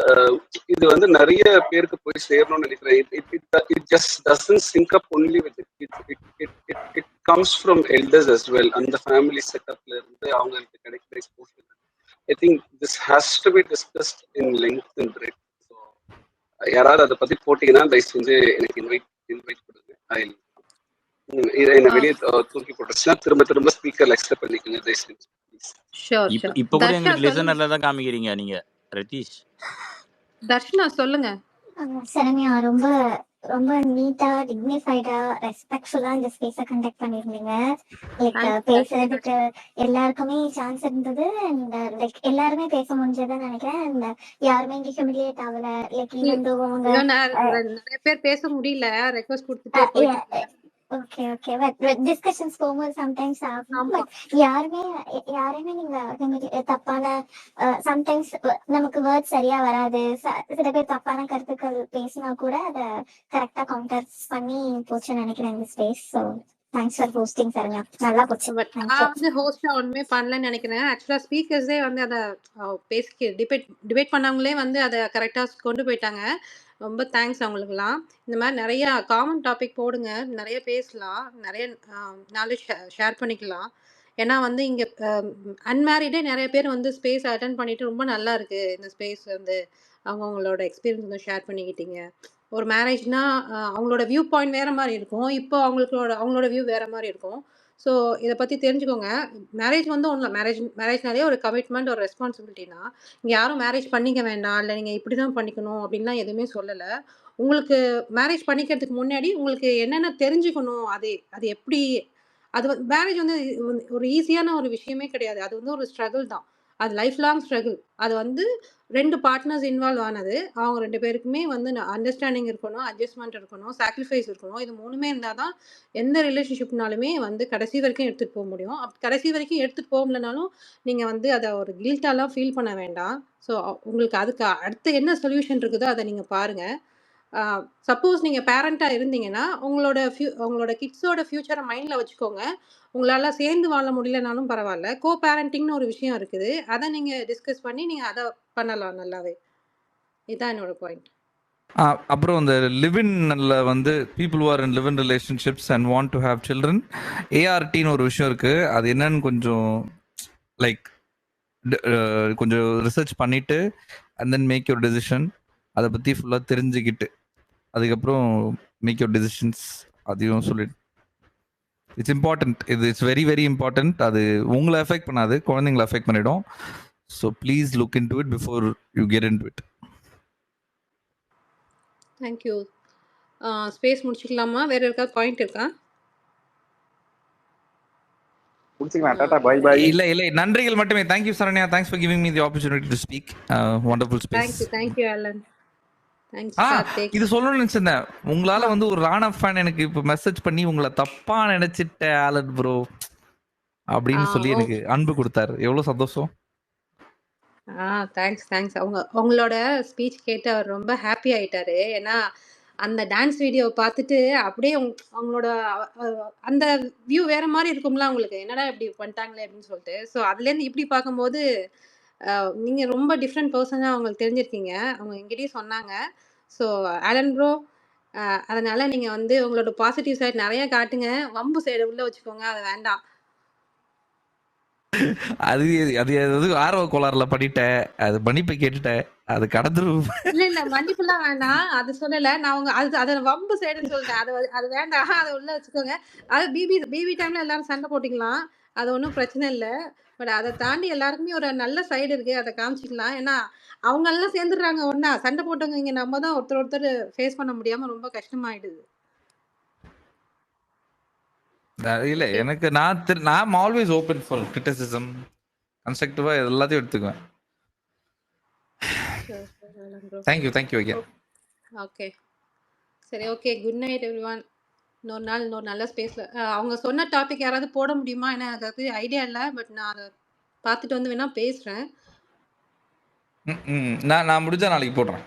Speaker 8: இது வந்து நிறைய பேருக்கு போய் சேரணும்னு நினைக்கிறேன். It just doesn't sync up only with it comes from elders as well. அந்த ஃபேமிலி செட்டப்ல இருந்து அவங்களுக்கு கிடைக்கிற exposure. I think this has to be discussed in length and breadth. So யாராவது அதை பத்தி போட்டீங்கன்னா தயவு செஞ்சு எனக்கு இன்வைட் கொடுங்க. என்ன வெளியே தூக்கி போட்டுச்சுன்னா திரும்ப திரும்ப ஸ்பீக்கர்ல அக்செப்ட் பண்ணிக்கோங்க தயவு செஞ்சு.
Speaker 6: ஷூர்
Speaker 7: இப்ப
Speaker 6: ஷூர்.
Speaker 7: இப்ப கூட
Speaker 6: தர்ஷனா
Speaker 7: எங்களுக்கு
Speaker 6: சொல்லுங்க.
Speaker 7: லிசனர்ல தான் காமிக்கிறீங்க நீங்க ரதீஷ்.
Speaker 6: தர்ஷனா சொல்லுங்க.
Speaker 1: சரண்யா ரொம்ப ரொம்ப நீட்டா டிக்னிஃபைடா ரெஸ்பெக்ட்ஃபுல்லா இந்த ஸ்பேஸ கண்டக்ட் பண்ணிருந்தீங்க. லைக்
Speaker 6: தேங்க்ஸ்
Speaker 1: பேசுறதுக்கு எல்லாருக்குமே சான்ஸ் இருந்தது. அண்ட் லைக் எல்லாருமே பேச முடிஞ்சதுன்னு நினைக்கிறேன். அண்ட் யாருமே இங்க ஹியூமிலியேட் ஆகல. லைக் ஈவன் தோ அவங்க
Speaker 6: நிறைய பேர் பேச முடியல, ரெக்வஸ்ட் கொடுத்துட்டே போயிட்டாங்க.
Speaker 1: ஓகே ஓகே பட் டிஸ்கஷன்ஸ் போகும்போது சம்டைம்ஸ் ஆகும்.
Speaker 6: ஆமா.
Speaker 1: பட் யாருமே நீங்க தப்பான சம்டைம்ஸ் நமக்கு வேர்ட் சரியா வராது. சில பேர் தப்பான கருத்துக்கள் பேசினா கூட அதை கரெக்டா கவுண்டர்ஸ் பண்ணி போச்சுன்னு நினைக்கிறேன் இந்த space. So thanks for hosting Saranya. நல்லா போச்சு.
Speaker 6: பட் நான் வந்து ஹோஸ்டா ஒண்ணுமே பண்ணலன்னு நினைக்கிறேன். ஆக்சுவலா ஸ்பீக்கர்ஸே வந்து அதை பேசி டிபேட் பண்ணவங்களே வந்து அதை கரெக்டா கொண்டு போயிட்டாங்க. ரொம்ப தேங்க்ஸ் அவங்களுக்குலாம். இந்த மாதிரி நிறைய காமன் டாபிக் போடுங்க, நிறைய பேசலாம், நிறைய நாலேஜ் ஷேர் பண்ணிக்கலாம். ஏன்னா வந்து இங்கே அன்மேரிடே நிறைய பேர் வந்து ஸ்பேஸ் அட்டன் பண்ணிட்டு ரொம்ப நல்லா இருக்கு இந்த ஸ்பேஸ் வந்து அவங்களோட எக்ஸ்பீரியன்ஸ் வந்து ஷேர் பண்ணிக்கிட்டீங்க. ஒரு மேரேஜ்னா அவங்களோட வியூ பாயிண்ட் வேற மாதிரி இருக்கும், இப்போ அவங்களோட வியூ வேற மாதிரி இருக்கும். ஸோ இதை பற்றி தெரிஞ்சுக்கோங்க. மேரேஜ் வந்து ஒன்றும் மேரேஜ்னாலே ஒரு கமிட்மெண்ட், ஒரு ரெஸ்பான்சிபிலிட்டினா இங்கே யாரும் மேரேஜ் பண்ணிக்க வேண்டாம், இல்லை நீங்கள் இப்படி தான் பண்ணிக்கணும் அப்படின்லாம் எதுவுமே சொல்லலை. உங்களுக்கு மேரேஜ் பண்ணிக்கிறதுக்கு முன்னாடி உங்களுக்கு என்னென்ன தெரிஞ்சுக்கணும், அது எப்படி, அது வந்து மேரேஜ் வந்து ஒரு ஈஸியான ஒரு விஷயமே கிடையாது. அது வந்து ஒரு ஸ்ட்ரகிள் தான். அது லைஃப் லாங் ஸ்ட்ரகிள். அது வந்து 2 பார்ட்னர்ஸ் இன்வால்வ் ஆனது. அவங்க 2 பேருக்குமே வந்து அண்டர்ஸ்டாண்டிங் இருக்கணும், அட்ஜஸ்ட்மெண்ட் இருக்கணும், சாக்ரிஃபைஸ் இருக்கணும். இது 3மே இருந்தால் தான் எந்த ரிலேஷன்ஷிப்னாலுமே வந்து கடைசி வரைக்கும் எடுத்துகிட்டு போக முடியும். கடைசி வரைக்கும் எடுத்துகிட்டு போக முடியலனாலும் நீங்கள் வந்து அதை ஒரு கில்ட்டாலாம் ஃபீல் பண்ண வேண்டாம். ஸோ உங்களுக்கு அதுக்கு அடுத்து என்ன சொல்யூஷன் இருக்குதோ அதை நீங்கள் பாருங்கள். சப்போஸ் நீங்கள் பேரண்ட்டாக இருந்தீங்கன்னா உங்களோட கிட்ஸோட ஃப்யூச்சரை மைண்டில் வச்சுக்கோங்க. உங்களால் சேர்ந்து வாழ முடியலனாலும் பரவாயில்ல, கோ பேரண்டிங்னு ஒரு விஷயம் இருக்குது. அதை நீங்கள் டிஸ்கஸ் பண்ணி நீங்கள் அதை பண்ணலாம் நல்லாவே. இதுதான் என்னோட பாயிண்ட்.
Speaker 3: அப்புறம் இந்த லிவின்ல வந்து people are in live in relationships and want to have children, ஏஆர்டின்னு ஒரு விஷயம் இருக்கு. அது என்னன்னு கொஞ்சம் லைக் கொஞ்சம் ரிசர்ச் பண்ணிட்டு and then make your decision. அதை பற்றி ஃபுல்லாக தெரிஞ்சுக்கிட்டு அதுக்கப்புறம் மேக் யுவர் டெசிஷன்ஸ். அதையும் சொல்லிட்டு it's important. It's very very important. அது உங்களை எஃபெக்ட் பண்ணாது, குழந்தைங்களை எஃபெக்ட் பண்ணிடும். So please look into it before you get into it.
Speaker 6: Thank you. Space முடிச்சுக்கலாமா? வேற ஏதாவது பாயிண்ட் இருக்கா?
Speaker 3: இல்லை, நன்றிகள் மட்டுமே. Thank you Saranya. Thanks for giving me the opportunity to speak. Wonderful space.
Speaker 6: Thank you Alan.
Speaker 3: இது சொல்லணும்னு நினைச்சிருந்தேன். உங்களால வந்து ஒரு ராணா ஃபேன் எனக்கு இப்ப மெசேஜ் பண்ணி உங்களை தப்பா நினைச்சிட்ட ஆலன் ப்ரோ அப்படின்னு சொல்லி எனக்கு அன்பு கொடுத்தாரு. எவ்வளவு சந்தோஷம்.
Speaker 6: தேங்க்ஸ். அவங்களோட ஸ்பீச் கேட்டு அவர் ரொம்ப ஹாப்பி ஆயிட்டாரு. ஏன்னா அந்த டான்ஸ் வீடியோ பார்த்துட்டு அப்படியே அவங்களோட அந்த வியூ வேற மாதிரி இருக்கும்ல அவங்களுக்கு, என்னடா இப்படி பண்ணிட்டாங்களே அப்படின்னு சொல்லிட்டு. ஸோ அதுலேருந்து இப்படி பார்க்கும்போது நீங்கள் ரொம்ப டிஃப்ரெண்ட் பர்சனாக அவங்களுக்கு தெரிஞ்சிருக்கீங்க. அவங்க எங்கிட்டயும் சொன்னாங்க. ஸோ ஆலன் ப்ரோ, அதனால நீங்கள் வந்து உங்களோட பாசிட்டிவ் சைட் நிறைய காட்டுங்க, வம்பு சைடு உள்ள வச்சுக்கோங்க, அது வேண்டாம்.
Speaker 3: அது ஆர்வ கோளாறுல பண்ணிட்டேன், அது மன்னிப்பை கேட்டுட்டேன், அது கடந்துரும்.
Speaker 6: இல்ல மன்னிப்புலாம் வேண்டாம், அது சொல்லல நான். அது வம்பு சைடுன்னு சொல்லிட்டேன். அது வேண்டாம், அதை உள்ள வச்சுக்கோங்க. அது பிபி டைம்ல எல்லாரும் சண்டை போட்டிக்கலாம், அது ஒன்றும் பிரச்சனை இல்லை. பட் அதை தாண்டி எல்லாருக்குமே ஒரு நல்ல சைடு இருக்கு, அதை காமிச்சிக்கலாம். ஏன்னா அவங்க எல்லாம் சேர்ந்துடுறாங்க ஒன்னா, சண்டை போட்டவங்க இங்க நம்ம தான் ஒருத்தர் ஃபேஸ் பண்ண முடியாம ரொம்ப கஷ்டமாயிடுது.
Speaker 3: இல்ல எனக்கு நான் ஆல்வேஸ் ஓபன் ஃபார் கிரிட்டிசிசம், கன்ஸ்ட்ரக்டிவா எல்லாத்தையும் எடுத்துக்குவேன். Thank you again.
Speaker 6: ஓகே சரி, ஓகே, குட் நைட் எவ்ரிவன். இன்னொரு நாள் இன்னொரு நல்ல ஸ்பேஸ்ல அவங்க சொன்ன டாபிக் யாராவது போட முடியுமா? ஏன்னா எனக்கு அது ஐடியா இல்லை, பட் நான் அதை பார்த்துட்டு வந்து வேணா பேசுறேன்.
Speaker 3: நான் முடிஞ்சா நாளைக்கு போடுறேன்.